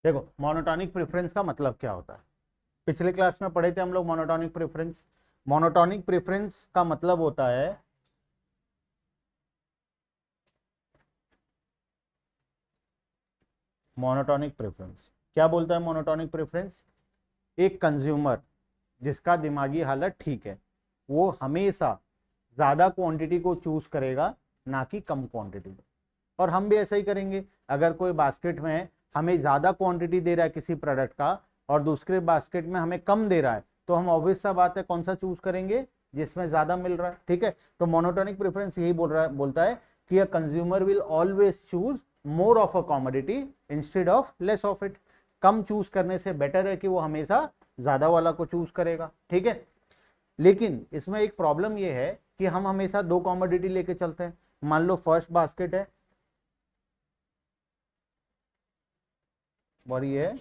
देखो monotonic preference का मतलब क्या होता है, पिछले क्लास में पढ़े थे हम लोग मोनोटॉनिक प्रेफरेंस। मोनोटॉनिक प्रेफरेंस का मतलब होता है मोनोटॉनिक प्रेफरेंस क्या बोलता है मोनोटॉनिक प्रेफरेंस, एक कंज्यूमर जिसका दिमागी हालत ठीक है वो हमेशा ज्यादा क्वांटिटी को चूज करेगा, ना कि कम क्वांटिटी। और हम भी ऐसा ही करेंगे। अगर कोई बास्केट में हमें ज्यादा क्वांटिटी दे रहा है किसी प्रोडक्ट का और दूसरे बास्केट में हमें कम दे रहा है, तो हम ऑब्वियस सा बात है कौन सा चूज करेंगे, जिसमें ज्यादा मिल रहा है। ठीक है, तो मोनोटोनिक प्रेफरेंस यही बोलता है कि a consumer will always choose more of a commodity instead of less of it. Come choose करने से बेटर है कि वो हमेशा ज्यादा वाला को चूज करेगा। ठीक है, लेकिन इसमें एक प्रॉब्लम ये है कि हम हमेशा दो कॉमोडिटी लेके चलते हैं। मान लो फर्स्ट बास्केट है और ये है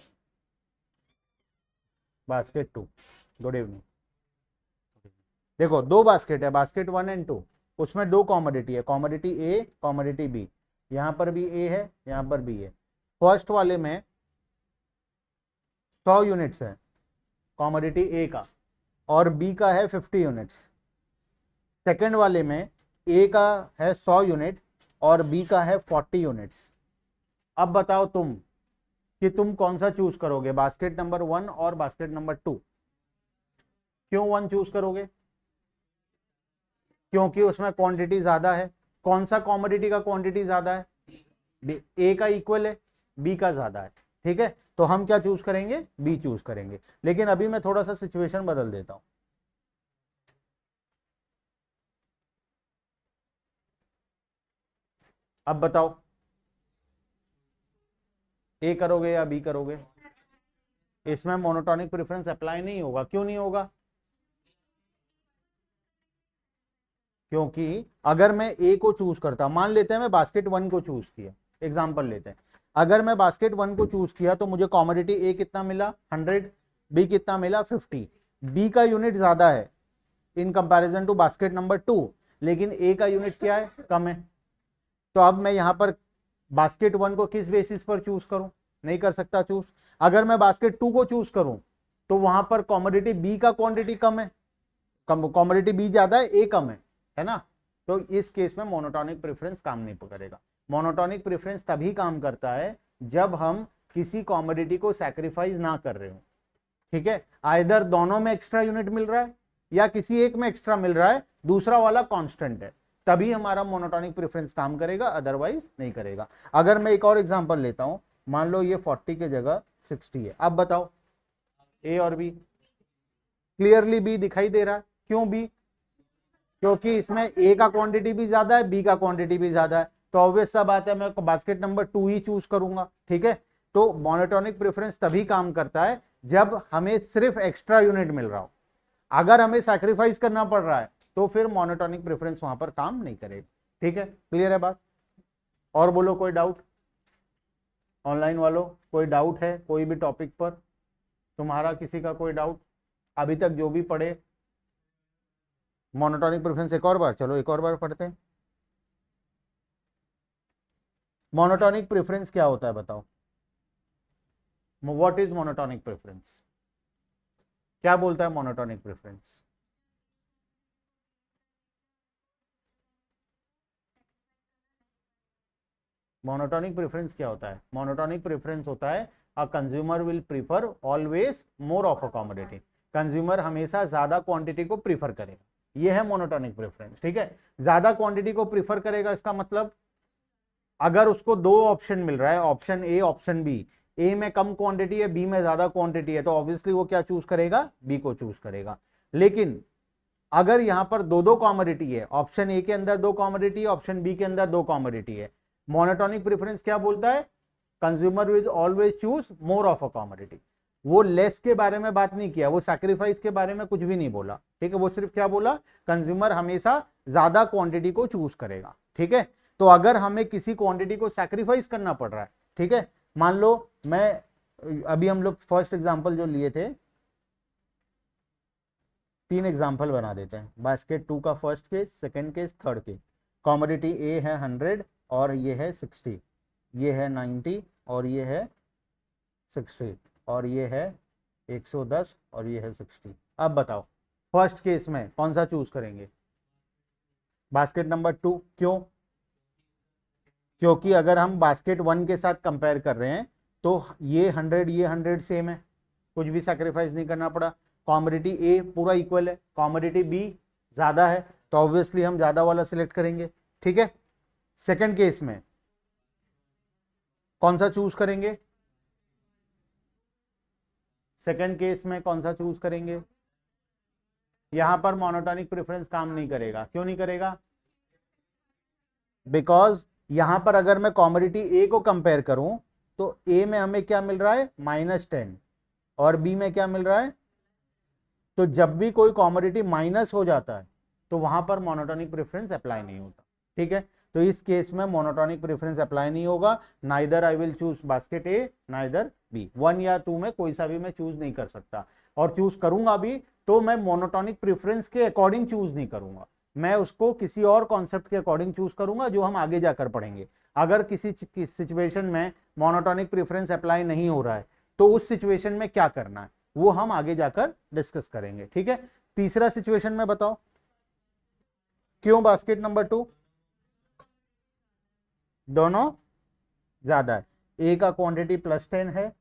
बास्केट टू। Good evening. देखो दो बास्केट है, बास्केट वन एंड टू, उसमें दो कॉमोडिटी है, कॉमोडिटी ए कॉमोडिटी बी। यहां पर भी ए है, यहां पर बी है। फर्स्ट वाले में 100 यूनिट्स है कॉमोडिटी ए का, और बी का है 50 यूनिट्स। सेकेंड वाले में ए का है 100 यूनिट और बी का है 40 यूनिट्स। अब बताओ तुम कि तुम कौन सा चूज करोगे, बास्केट नंबर वन और बास्केट नंबर टू। क्यों वन चूज करोगे? क्योंकि उसमें क्वांटिटी ज्यादा है। कौन सा कॉमोडिटी का क्वांटिटी ज्यादा है? ए का इक्वल है, बी का ज्यादा है। ठीक है, तो हम क्या चूज करेंगे? बी चूज करेंगे। लेकिन अभी मैं थोड़ा सा सिचुएशन बदल देता हूं। अब बताओ ए करोगे या बी करोगे? इसमें मोनोटोनिक प्रेफरेंस अप्लाई नहीं होगा। क्यों नहीं होगा? क्योंकि अगर मैं ए को चूज करता, मान लेते हैं मैं बास्केट वन को चूज किया, एग्जांपल लेते हैं। अगर मैं बास्केट वन को चूज किया तो मुझे कॉमोडिटी ए कितना मिला? 100। बी कितना मिला? 50। बी का यूनिट ज्यादा है in comparison to basket number two, लेकिन ए का यूनिट क्या है? कम है। तो अब मैं यहां पर बास्केट वन को किस बेसिस पर चूज करूं? नहीं कर सकता चूज। अगर मैं बास्केट टू को चूज करूं तो वहां पर कॉमोडिटी बी का क्वांटिटी कम है, कॉमोडिटी बी ज्यादा है, ए कम है ना। तो इस केस में मोनोटॉनिक प्रेफरेंस काम नहीं करेगा। मोनोटॉनिक प्रेफरेंस तभी काम करता है जब हम किसी कॉमोडिटी को सैक्रिफाइस ना कर रहे हो। ठीक है, आइदर दोनों में एक्स्ट्रा यूनिट मिल रहा है या किसी एक में एक्स्ट्रा मिल रहा है, दूसरा वाला कांस्टेंट है, तभी हमारा मोनोटॉनिक प्रेफरेंस काम करेगा, अदरवाइज नहीं करेगा। अगर मैं एक और एग्जांपल लेता हूं, मान लो ये 40 की जगह 60 है। अब बताओ ए और बी, क्लियरली बी दिखाई दे रहा है। क्यों बी? क्योंकि इसमें ए का क्वांटिटी भी ज्यादा है, बी का क्वांटिटी भी ज्यादा है, तो ऑब्वियस सा बात है मैं basket number to he choose करूंगा। ठीक है, तो मोनोटोनिक प्रेफरेंस तभी काम करता है जब हमें सिर्फ एक्स्ट्रा यूनिट मिल रहा हो। अगर हमें सैक्रिफाइस करना पड़ रहा है तो फिर मोनोटोनिक प्रेफरेंस वहां पर काम नहीं करेगा। ठीक है, क्लियर है बात? और बोलो कोई डाउट? ऑनलाइन वालों कोई डाउट है कोई भी टॉपिक पर? तुम्हारा किसी का कोई डाउट अभी तक जो भी पढ़े? मोनोटोनिक प्रेफरेंस एक और बार, चलो एक और बार पढ़ते हैं। मोनोटोनिक प्रेफरेंस क्या होता है बताओ? What is monotonic preference? क्या बोलता है मोनोटोनिक प्रेफरेंस? मोनोटोनिक प्रेफरेंस क्या होता है? मोनोटोनिक प्रेफरेंस होता है a consumer will prefer always more of a commodity. Consumer हमेशा ज्यादा क्वांटिटी को प्रीफर करेगा, ये है मोनोटोनिक प्रेफरेंस। ठीक है, ज्यादा क्वांटिटी को प्रीफर करेगा इसका मतलब अगर उसको दो ऑप्शन मिल रहा है, ऑप्शन ए ऑप्शन बी, ए में कम क्वांटिटी है बी में ज्यादा क्वांटिटी है, तो ऑब्वियसली वो क्या चूज करेगा? बी को चूज करेगा। लेकिन अगर यहां पर दो दो कॉमोडिटी है, ऑप्शन ए के अंदर दो कॉमोडिटी है, ऑप्शन बी के अंदर दो कॉमोडिटी है, मोनोटोनिक प्रेफरेंस क्या बोलता है? Consumer will always choose more of a commodity. वो लेस के बारे में बात नहीं किया, वो सैक्रिफाइस के बारे में कुछ भी नहीं बोला। ठीक है, वो सिर्फ क्या बोला? कंज्यूमर हमेशा ज्यादा क्वांटिटी को चूज करेगा। ठीक है, तो अगर हमें किसी क्वांटिटी को सैक्रिफाइस करना पड़ रहा है, ठीक है, मान लो मैं अभी हम लोग फर्स्ट एग्जांपल जो लिए थे, तीन एग्जाम्पल बना देते हैं। बास्केट टू का first case, second case, third case. Commodity A है 100 और ये है 60, ये है 90 और ये है 60 और ये है 110 और ये है 60। अब बताओ फर्स्ट केस में कौन सा चूज करेंगे? Basket number 2। क्यों? क्योंकि अगर हम बास्केट 1 के साथ कंपेयर कर रहे हैं तो ये 100 सेम है, कुछ भी सैक्रिफाइस नहीं करना पड़ा। कॉमोडिटी ए पूरा इक्वल है, कॉमोडिटी बी ज्यादा है, तो ऑब्वियसली हम ज्यादा वाला सिलेक्ट करेंगे। ठीक है, सेकंड केस में कौन सा चूज करेंगे? सेकंड केस में कौन सा चूज करेंगे? यहां पर मोनोटोनिक प्रेफरेंस काम नहीं करेगा। क्यों नहीं करेगा? बिकॉज यहां पर अगर मैं कॉमोडिटी ए को कंपेयर करूं तो ए में हमें क्या मिल रहा है? -10 और बी में क्या मिल रहा है? तो जब भी कोई कॉमोडिटी माइनस हो जाता है तो वहां पर मोनोटोनिक प्रेफरेंस अप्लाई नहीं होता। ठीक है, तो इस केस में मोनोटोनिक प्रेफरेंस अप्लाई नहीं होगा। Neither I will choose basket A neither be, 1 या 2 में कोई सा भी मैं चूज नहीं कर सकता। और चूज करूंगा भी तो मैं मोनोटोनिक प्रेफरेंस के अकॉर्डिंग चूज नहीं करूंगा, मैं उसको किसी और कॉन्सेप्ट के अकॉर्डिंग चूज करूंगा जो हम आगे जाकर पढ़ेंगे। अगर किसी सिचुएशन में मोनोटोनिक प्रेफरेंस अप्लाई नहीं हो रहा है तो उस सिचुएशन में क्या करना है वो हम आगे जाकर डिस्कस करेंगे। ठीक है, तीसरा सिचुएशन में बताओ क्यों बास्केट नंबर 2? दोनों ज्यादा है, ए का क्वांटिटी +10 है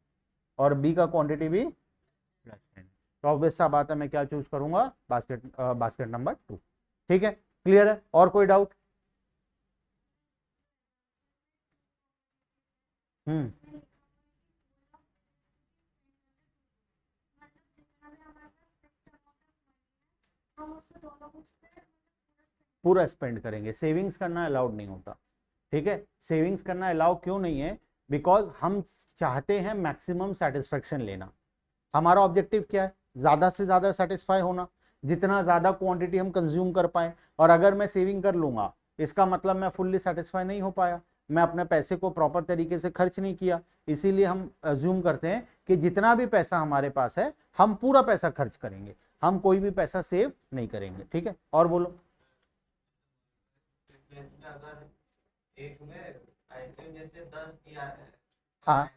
और बी का क्वांटिटी भी +10, तो ऑब्वियस सा बात है मैं क्या चूज करूंगा? Basket number 2। ठीक है, क्लियर है? और कोई डाउट? हम्म पूरा स्पेंड करेंगे, सेविंग्स करना अलाउड नहीं होता। ठीक है, सेविंग्स करना अलाउ क्यों नहीं है? बिकॉज हम चाहते हैं मैक्सिमम सेटिस्फेक्शन लेना। हमारा ऑब्जेक्टिव क्या है? ज्यादा से ज्यादा सेटिस्फाई होना, जितना ज्यादा क्वांटिटी हम कंज्यूम कर पाए। और अगर मैं सेविंग कर लूंगा इसका मतलब मैं फुल्ली सेटिस्फाई नहीं हो पाया, मैं अपने पैसे को प्रॉपर तरीके से खर्च नहीं किया। इसीलिए हम अज्यूम करते हैं कि जितना भी पैसा हमारे पास है हम पूरा पैसा खर्च करेंगे, हम कोई भी पैसा सेव नहीं करेंगे। ठीक है, और बोलो। अगर एक में आइसक्रीम जैसे 10 किया है, हाँ,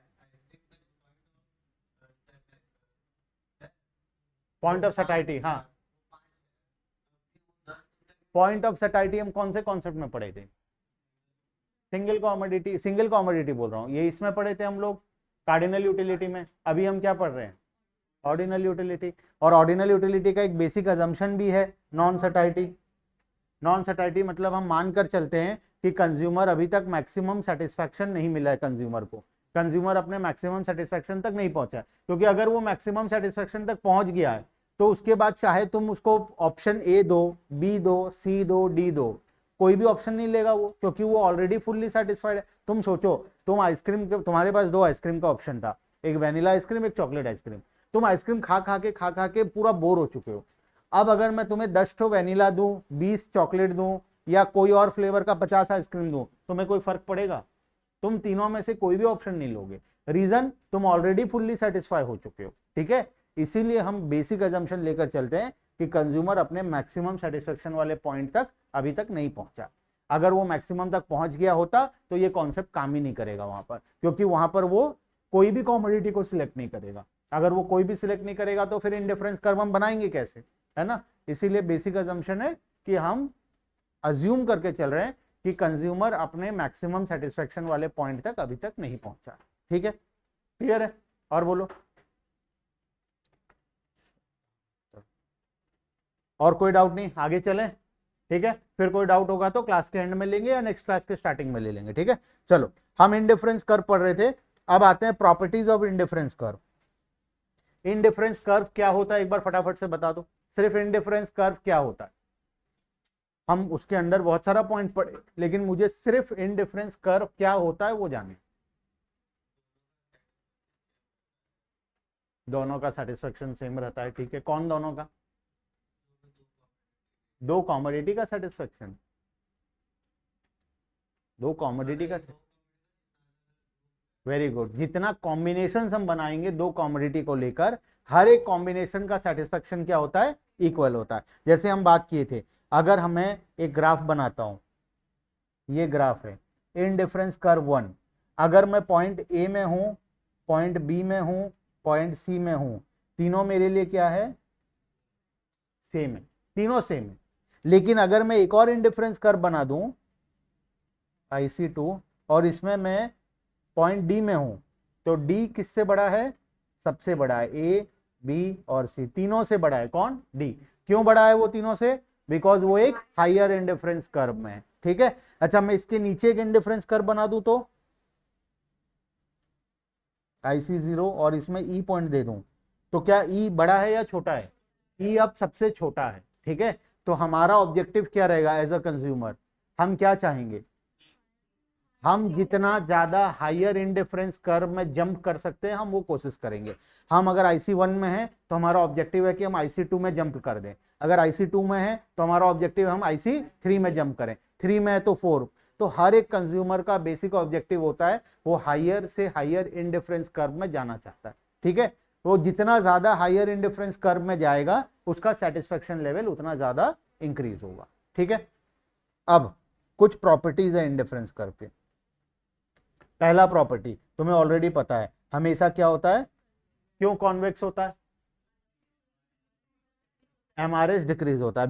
पॉइंट ऑफ सटाइटी। हाँ, पॉइंट ऑफ सटाइटी हम कौन से कॉन्सेप्ट में पढ़े थे? सिंगल कॉमोडिटी बोल रहा हूँ, ये इसमें पढ़े थे हम लोग कार्डिनल यूटिलिटी में। अभी हम क्या पढ़ रहे हैं? Ordinal utility. और ऑर्डिनल यूटिलिटी का एक बेसिक अजम्पशन भी है नॉन सटाइटी। नॉन सटाइटी मतलब हम मानकर चलते हैं कि कंज्यूमर अभी तक मैक्सिमम सेटिस्फैक्शन नहीं मिला है, कंज्यूमर को, कंज्यूमर अपने मैक्सिमम सेटिस्फैक्शन तक नहीं पहुंचा है। क्योंकि अगर वो मैक्सिमम सेटिस्फैक्शन तक पहुंच गया है तो उसके बाद चाहे तुम उसको ऑप्शन ए दो, बी दो, सी दो, डी दो, कोई भी ऑप्शन नहीं लेगा वो, क्योंकि वो ऑलरेडी फुल्ली सेटिस्फाइड है। तुम सोचो, तुम आइसक्रीम के, तुम्हारे पास 2 आइसक्रीम का ऑप्शन था, एक वेनिला आइसक्रीम एक चॉकलेट आइसक्रीम। तुम आइसक्रीम खा खा के पूरा बोर हो चुके हो। अब अगर मैं तुम्हें 10 ठो वेनिला दूं, 20 चॉकलेट दूं या कोई और फ्लेवर का 50 आइसक्रीम दूं, तुम्हें कोई फर्क पड़ेगा? तुम तीनों में से कोई भी ऑप्शन नहीं लोगे। रीजन, तुम ऑलरेडी फुल्ली सेटिस्फाई हो चुके हो। ठीक है, इसीलिए हम बेसिक अजम्पशन लेकर चलते हैं कि कंज्यूमर अपने मैक्सिमम सेटिस्फेक्शन वाले पॉइंट तक अभी तक नहीं पहुंचा। अगर वो मैक्सिमम तक पहुंच गया होता तो ये कॉन्सेप्ट काम ही नहीं करेगा वहां पर, क्योंकि वहां पर वो कोई भी कॉमोडिटी को सिलेक्ट नहीं करेगा। अगर वो कोई भी सिलेक्ट नहीं करेगा तो फिर इंडिफरेंस कर्व हम बनाएंगे कैसे? है ना, इसीलिए बेसिक अजम्पशन है कि हम अज्यूम करके चल रहे हैं कि कंज्यूमर अपने मैक्सिमम सेटिस्फेक्शन वाले पॉइंट तक अभी तक नहीं पहुंचा। ठीक है, क्लियर है? और बोलो। और कोई डाउट नहीं, आगे चलें? ठीक है, फिर कोई डाउट होगा तो क्लास के एंड में लेंगे या नेक्स्ट क्लास के स्टार्टिंग में ले लेंगे। ठीक है, चलो, हम इंडिफरेंस कर्व पढ़ रहे थे, अब आते हैं properties of indifference curve. Indifference curve क्या होता है एक बार फटाफट से बता दो, सिर्फ इंडिफरेंस कर्व क्या होता है? हम उसके अंदर बहुत सारा पॉइंट पढ़े, लेकिन मुझे सिर्फ इंडिफरेंस कर्व क्या होता है वो जाने। दोनों का सेटिस्फेक्शन सेम रहता है। ठीक है, कौन दोनों का? 2 कॉमोडिटी का सेटिस्फेक्शन, 2 कॉमोडिटी का। वेरी गुड, जितना कॉम्बिनेशन हम बनाएंगे 2 कॉमोडिटी को लेकर, हर एक कॉम्बिनेशन का सेटिस्फेक्शन क्या होता है? इक्वल होता है। जैसे हम बात किए थे, अगर हमें एक ग्राफ बनाता हूं, ये ग्राफ है इंडिफरेंस कर्व 1, अगर मैं पॉइंट ए में हूं, पॉइंट बी में हूं, पॉइंट सी में हूं, तीनों मेरे लिए क्या है, सेम है, तीनों सेम है। लेकिन अगर मैं एक और इंडिफरेंस कर्व बना दूं IC2 और इसमें मैं पॉइंट डी में हूं, तो डी किससे बड़ा है, सबसे बड़ा है, ए बी और सी तीनों से बड़ा है, कौन, डी। क्यों बड़ा है वो तीनों से, बिकॉज वो एक हायर इंडिफरेंस कर्व में है, ठीक है। अच्छा मैं इसके नीचे एक इंडिफरेंस कर्व बना दूं तो IC0 और इसमें ई पॉइंट दे दूं, तो क्या ई बड़ा है या छोटा है, ई अब सबसे छोटा है, ठीक है। तो हमारा ऑब्जेक्टिव क्या रहेगा एज अ कंज्यूमर, हम क्या चाहेंगे, हम जितना ज्यादा हायर इंडिफरेंस कर्व में जंप कर सकते हैं हम वो कोशिश करेंगे। हम अगर IC1 में हैं तो हमारा ऑब्जेक्टिव है कि हम IC2 में जंप कर दें, अगर IC2 में है तो हमारा ऑब्जेक्टिव है हम IC3 में जंप करें, 3 में है तो 4। तो हर एक कंज्यूमर का बेसिक ऑब्जेक्टिव होता है वो हायर से हायर इंडिफरेंस कर्व में जाना चाहता है, ठीक है। वो जितना ज्यादा हायर इंडिफरेंस कर्व में जाएगा उसका सेटिस्फेक्शन लेवल उतना ज्यादा इंक्रीज होगा, ठीक है। अब कुछ प्रॉपर्टीज है इंडिफरेंस कर्व के। पहला प्रॉपर्टी तुम्हें ऑलरेडी पता है, हमेशा क्या होता है, क्यों कॉन्वेक्स होता है, MRS डिक्रीज होता है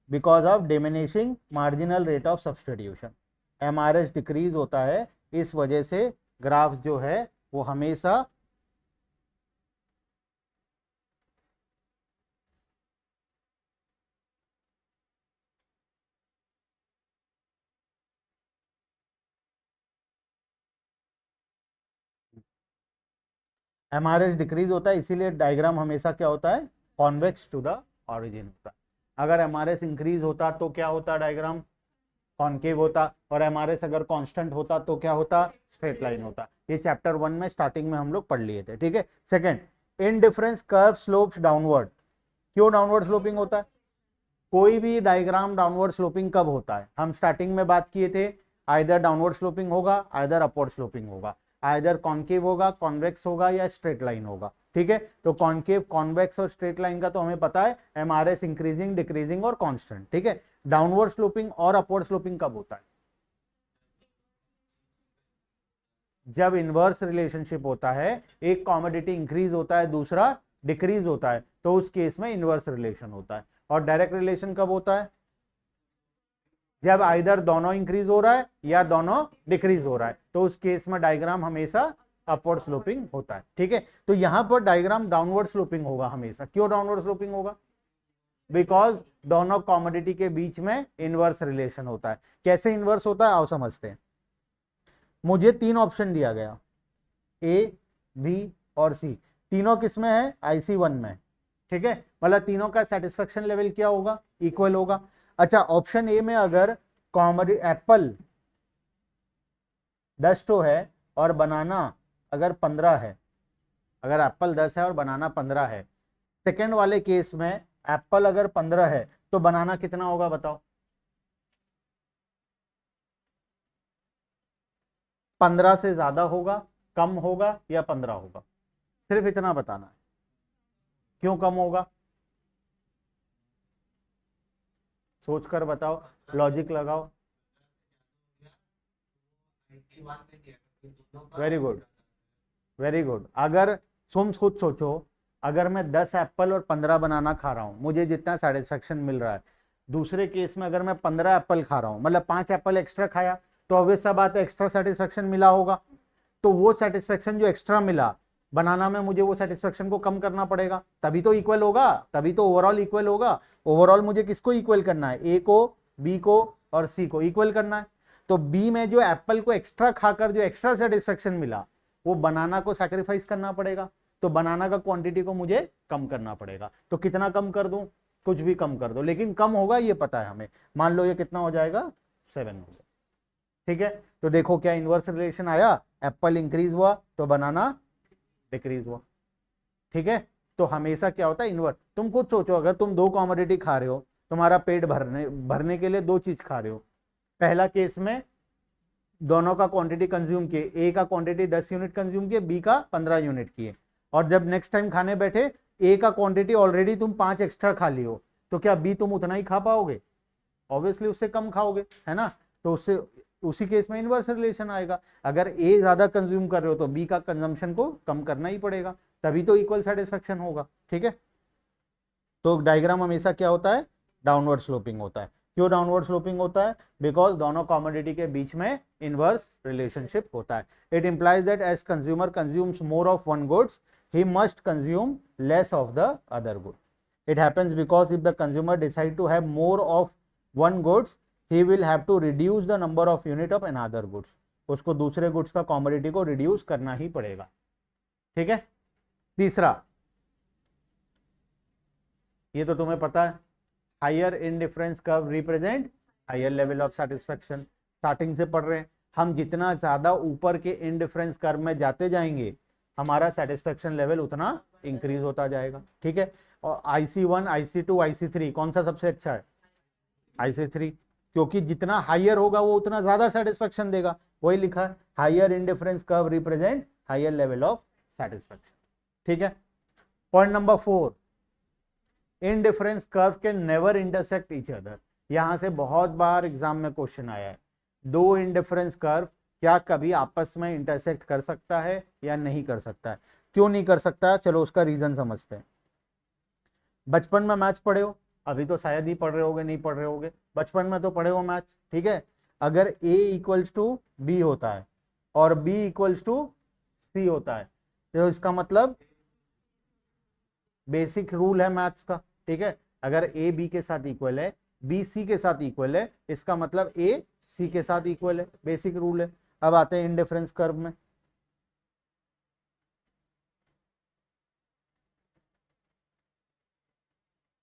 because of diminishing marginal rate of substitution. MRS decrease होता है, इस वजह से ग्राफ जो है वो हमेशा MRS डिक्रीज होता है, इसीलिए डायग्राम हमेशा क्या होता है, कॉन्वेक्स टू द ऑरिजिन होता है। अगर MRS इंक्रीज होता तो क्या होता, डायग्राम कॉन्केव होता, और MRS अगर कांस्टेंट होता तो क्या होता, स्ट्रेट लाइन होता। ये चैप्टर 1 में स्टार्टिंग में हम लोग पढ़ लिए थे, ठीक है। Second, indifference curve slopes downward. क्यों डाउनवर्ड स्लोपिंग होता है, कोई भी डायग्राम डाउनवर्ड स्लोपिंग कब होता है, हम स्टार्टिंग में बात किए थे, आइदर डाउनवर्ड स्लोपिंग होगा, आइदर अपवर्ड स्लोपिंग होगा, आइदर कॉन्केव होगा, कॉन्वेक्स होगा या स्ट्रेट लाइन होगा, ठीक है। तो कॉन्केव, कॉन्वेक्स और स्ट्रेट लाइन का तो हमें पता है, MRS इंक्रीजिंग, डिक्रीजिंग और कांस्टेंट, ठीक है। डाउनवर्ड स्लोपिंग और अपवर्ड स्लोपिंग कब होता है, जब इनवर्स रिलेशनशिप होता है, एक कॉमोडिटी इंक्रीज होता है दूसरा डिक्रीज होता है, तो उस केस में इनवर्स रिलेशन होता है। और डायरेक्ट रिलेशन कब होता है, जब आइदर दोनों इंक्रीज हो रहा है या दोनों डिक्रीज हो रहा है, तो उस केस में डायग्राम हमेशा अपवर्ड स्लोपिंग होता है, ठीक है। तो यहां पर डायग्राम डाउनवर्ड स्लोपिंग होगा हमेशा। क्यों डाउनवर्ड स्लोपिंग होगा, बिकॉज दोनों कॉमोडिटी के बीच में इनवर्स रिलेशन होता है। कैसे इनवर्स होता है आओ समझते हैं। मुझे 3 ऑप्शन दिया गया, A, B और C, तीनों किसमें है, IC1 में, ठीक है। मतलब तीनों का सेटिस्फेक्शन लेवल क्या होगा, इक्वल होगा। अच्छा ऑप्शन ए में अगर कॉमोडिटी एप्पल 10 तो है और बनाना अगर 15 है, अगर एप्पल 10 है और बनाना 15 है, सेकंड वाले केस में एप्पल अगर 15 है तो बनाना कितना होगा बताओ, 15 से ज्यादा होगा, कम होगा या 15 होगा, सिर्फ इतना बताना है। क्यों कम होगा, सोच कर बताओ, लॉजिक लगाओ। Very good, very good. अगर तुम खुद सोचो, अगर मैं 10 एप्पल और 15 बनाना खा रहा हूं, मुझे जितना सेटिस्फेक्शन मिल रहा है, दूसरे केस में अगर मैं 15 एप्पल खा रहा हूं, मतलब 5 एप्पल एक्स्ट्रा खाया, तो ऑब्वियस सा बात है एक्स्ट्रा सेटिस्फेक्शन मिला होगा। तो वो सेटिस्फेक्शन जो एक्स्ट्रा मिला बनाना में, मुझे वो सेटिस्फेक्शन को कम करना पड़ेगा, तभी तो इक्वल होगा, तभी तो ओवरऑल इक्वल होगा। ओवरऑल मुझे किसको इक्वल करना है, ए को, बी को और सी को इक्वल करना है। तो बी में जो एप्पल को एक्स्ट्रा खाकर जो एक्स्ट्रा सेटिस्फेक्शन मिला, वो बनाना को सैक्रिफाइस करना पड़ेगा, तो बनाना का क्वांटिटी को मुझे कम करना पड़ेगा। तो कितना कम कर दूं, कुछ भी कम कर दो, लेकिन कम होगा ये पता है हमें। मान लो ये कितना हो जाएगा, 7 हो गया, ठीक है। तो देखो क्या इनवर्स रिलेशन आया, एप्पल इंक्रीज हुआ तो बनाना डिक्रीज हुआ, ठीक है। तो हमेशा क्या होता है, इनवर्स। तुम खुद सोचो, अगर तुम 2 कॉमोडिटी खा रहे हो, तुम्हारा पेट भरने के लिए 2 चीज खा रहे हो, पहला केस में दोनों का क्वांटिटी कंज्यूम किए, ए का क्वांटिटी 10 यूनिट कंज्यूम किए, बी का 15 यूनिट किए, और जब नेक्स्ट टाइम खाने बैठे, ए का क्वांटिटी ऑलरेडी तुम 5 एक्स्ट्रा खा लियो, तो क्या बी तुम उतना ही खा पाओगे, ऑब्वियसली उससे कम खाओगे, है ना। तो उससे उसी केस में इनवर्स रिलेशन आएगा। अगर ए ज्यादा कंज्यूम कर रहे हो तो बी का कंजम्पशन को कम करना ही पड़ेगा, तभी तो इक्वल सेटिस्फेक्शन होगा। ठीक है, तो डायग्राम हमेशा क्या होता है, डाउनवर्ड स्लोपिंग होता है। क्यों डाउनवर्ड स्लोपिंग होता है? बिकॉज दोनों कॉमोडिटी के बीच में इनवर्स रिलेशनशिप होता है। It implies that as consumer consumes more of one goods he must consume less of the other good. It happens because if the consumer decide to have more of one goods, he will have to reduce the number of unit of another goods. उसको दूसरे goods का commodity को reduce करना ही पड़ेगा। ठीक है, तीसरा, ये तो तुम्हें पता है, higher indifference curve represent higher level of satisfaction. Starting से पढ़ रहे हैं हम, जितना ज्यादा ऊपर के इंडिफरेंस कर्व में जाते जाएंगे हमारा सेटिस्फेक्शन लेवल उतना इंक्रीज होता जाएगा। ठीक है, और IC1, IC2, IC3 कौन सा सबसे अच्छा है? IC3, क्योंकि जितना हायर होगा वो उतना ज्यादा सेटिस्फेक्शन देगा। वही लिखा है, higher indifference curve represent higher level of satisfaction. ठीक है, point number 4, indifference curve can never intersect each other. यहां से बहुत बार एग्जाम में क्वेश्चन आया है, दो इंडिफरेंस कर्व क्या कभी आपस में इंटरसेक्ट कर सकता है या नहीं कर सकता है? क्यों नहीं कर सकता है? चलो उसका रीजन समझते हैं। बचपन में मैथ्स पढ़े हो, अभी तो शायद ही पढ़ रहे होगे, नहीं पढ़ रहे होगे, बचपन में तो पढ़े हो मैथ्स। ठीक है, अगर A इक्वल्स टू B होता है और B इक्वल्स टू C होता है तो इसका मतलब बेसिक रूल है मैथ्स का। ठीक है, अगर A B के साथ इक्वल है, B C के साथ इक्वल है, इसका मतलब A C के साथ इक्वल है, बेसिक रूल है। अब आते हैं इंडिफरेंस कर्व में।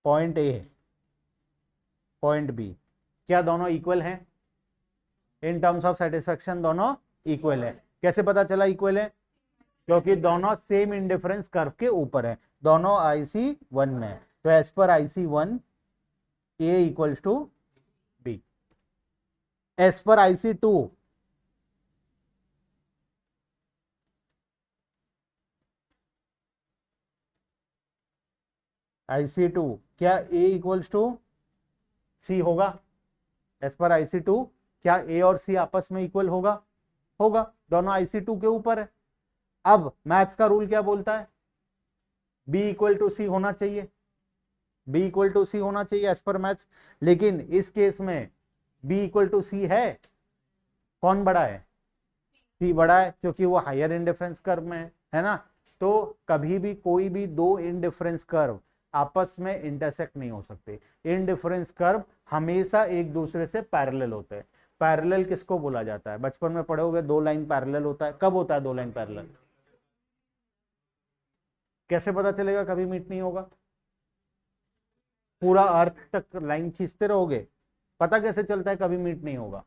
पॉइंट ए, पॉइंट बी, क्या दोनों इक्वल हैं? इन टर्म्स ऑफ सेटिस्फेक्शन दोनों इक्वल है। कैसे पता चला इक्वल है? क्योंकि दोनों सेम इंडिफरेंस कर्व के ऊपर है, दोनों IC1 में है। तो as per IC1 A equals to B, as per IC2 क्या A इक्वल्स टू C होगा? एज पर IC2 क्या A और C आपस में इक्वल होगा? होगा, दोनों IC2 के ऊपर है। अब मैथ्स का रूल क्या बोलता है? B इक्वल टू C होना चाहिए, B इक्वल टू C होना चाहिए एज पर मैथ्स। लेकिन इस केस में B इक्वल टू C है, कौन बड़ा है? C बड़ा है, क्योंकि वो हायर इंडिफरेंस कर्व में है ना। तो कभी भी कोई भी दो इंडिफरेंस कर्व आपस में इंटरसेक्ट नहीं हो सकते। इंडिफरेंस कर्व हमेशा एक दूसरे से पैरेलल होते हैं। पैरेलल किसको बोला जाता है? बचपन में पढ़े होगे, दो लाइन पैरेलल होता है। कब होता है दो लाइन पैरेलल? कैसे पता चलेगा कभी मीट नहीं होगा? पूरा अर्थ तक लाइन खींचते रहोगे, पता कैसे चलता है कभी मीट नहीं होगा?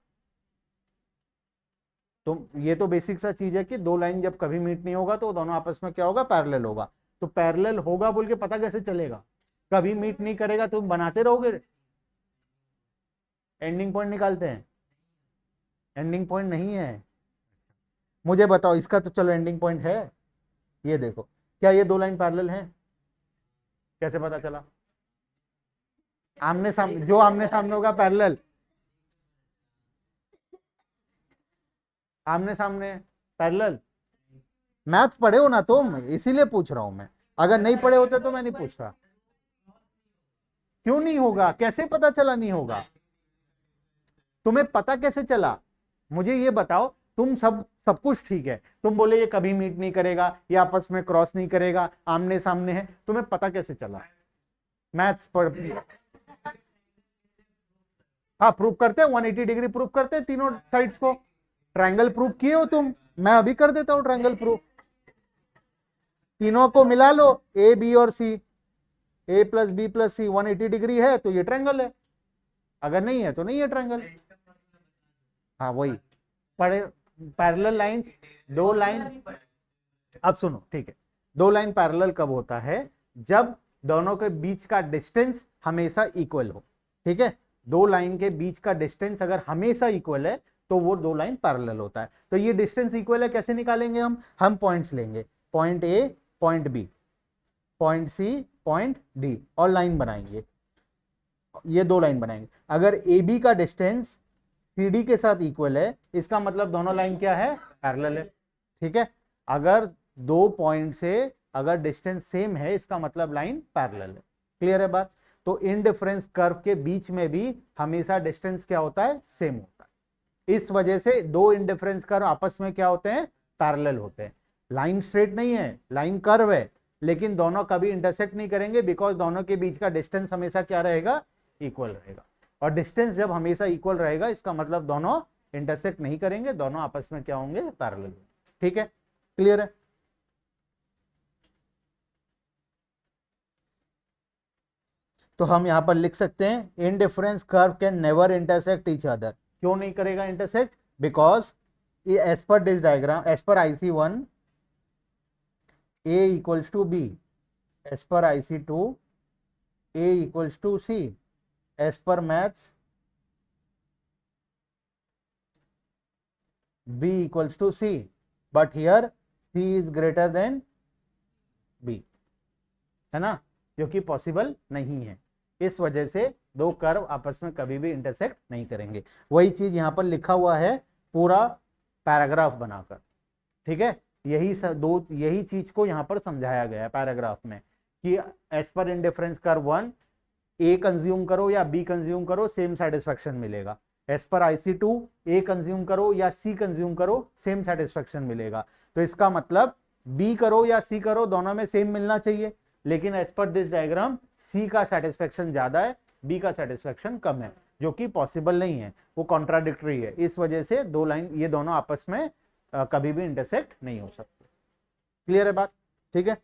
तो ये तो बेसिक सा चीज है कि दो लाइन जब कभी मीट नहीं होगा तो दोनों आपस में क्या होगा? पैरेलल होगा। तो पैरेलल होगा बोल के पता कैसे चलेगा? कभी मीट नहीं करेगा तो बनाते रहोगे, एंडिंग पॉइंट निकालते हैं। एंडिंग पॉइंट नहीं है, मुझे बताओ इसका। तो चलो एंडिंग पॉइंट है, ये देखो, क्या ये दो लाइन पैरेलल हैं? कैसे पता चला? आमने सामने, जो आमने सामने होगा पैरेलल, आमने सामने पैरेलल। मैथ्स पढ़े हो ना तुम, इसीलिए पूछ रहा हूं मैं। अगर नहीं पढ़े होते तो मैं नहीं पूछ रहा। क्यों नहीं होगा? कैसे पता चला नहीं होगा? तुम्हें पता कैसे चला? मुझे ये बताओ। तुम सब कुछ ठीक है, तुम बोले ये कभी मीट नहीं करेगा, ये आपस में क्रॉस नहीं करेगा, आमने सामने है, तुम्हें पता कैसे चला? मैथ्स पढ़, हाँ प्रूफ करते हैं, 180 डिग्री प्रूफ करते हैं तीनों साइड्स को। ट्रायंगल प्रूफ किए हो तुम? मैं अभी कर देता हूं ट्रायंगल प्रूफ। तीनों को मिला लो, A B और C, A plus B plus C 180 degree है तो ये ट्रायंगल है, अगर नहीं है तो नहीं है ट्रायंगल। हाँ वही पढ़े, पैरेलल लाइंस, दो लाइन। अब सुनो, ठीक है, दो लाइन पैरेलल कब होता है? जब दोनों के बीच का डिस्टेंस हमेशा इक्वल हो। ठीक है, दो लाइन के बीच का डिस्टेंस अगर हमेशा इक्वल है तो वो दो लाइन पैरेलल होता है। तो ये डिस्टेंस इक्वल है, कैसे निकालेंगे हम पॉइंट्स लेंगे, point A point B, point C point D, और लाइन बनाएंगे, ये दो लाइन बनाएंगे। अगर AB का डिस्टेंस CD के साथ इक्वल है, इसका मतलब दोनों लाइन क्या है, पैरेलल है। ठीक है, अगर दो पॉइंट से अगर डिस्टेंस सेम है इसका मतलब लाइन पैरेलल है। क्लियर है बात? तो इनडिफरेंस कर्व के बीच में भी हमेशा डिस्टेंस क्या होता है, सेम होता है। इस वजह से दो इनडिफरेंस कर्व आपस में क्या होते हैं, पैरेलल होते हैं। लाइन स्ट्रेट नहीं है, लाइन कर्व है, लेकिन दोनों कभी इंटरसेक्ट नहीं करेंगे, बिकॉज दोनों के बीच का डिस्टेंस हमेशा क्या रहेगा, इक्वल रहेगा। और डिस्टेंस जब हमेशा इक्वल रहेगा इसका मतलब दोनों इंटरसेक्ट नहीं करेंगे, दोनों आपस में क्या होंगे, पैरेलल। ठीक है, क्लियर है? तो हम यहां पर लिख सकते हैं indifference curve can never intersect each other. क्यों नहीं करेगा intersect? Because as per this diagram, as per IC1 A equals to B, as per IC2 A equals to C, as per maths B equals to C, but here C is greater than B, है ना, जो कि possible नहीं है। इस वजह से दो कर्व आपस में कभी भी इंटरसेक्ट नहीं करेंगे। वही चीज यहां पर लिखा हुआ है पूरा पैराग्राफ बनाकर। ठीक है, यही चीज को यहां पर समझाया गया है पैराग्राफ में कि as per indifference curve 1 A consume करो या B कंज्यूम करो, सेम सेटिस्फेक्शन मिलेगा। As per IC2 A consume करो या C कंज्यूम करो, सेम सेटिस्फेक्शन मिलेगा। तो इसका मतलब B करो या C करो, दोनों में सेम मिलना चाहिए, लेकिन as per this diagram C का सेटिस्फेक्शन ज्यादा है, B का सेटिस्फेक्शन कम है, जो कि पॉसिबल नहीं है, वो कॉन्ट्राडिक्टरी है। इस वजह से दो लाइन, ये दोनों आपस में कभी भी इंटरसेक्ट नहीं हो सकते। क्लियर है बात? ठीक है,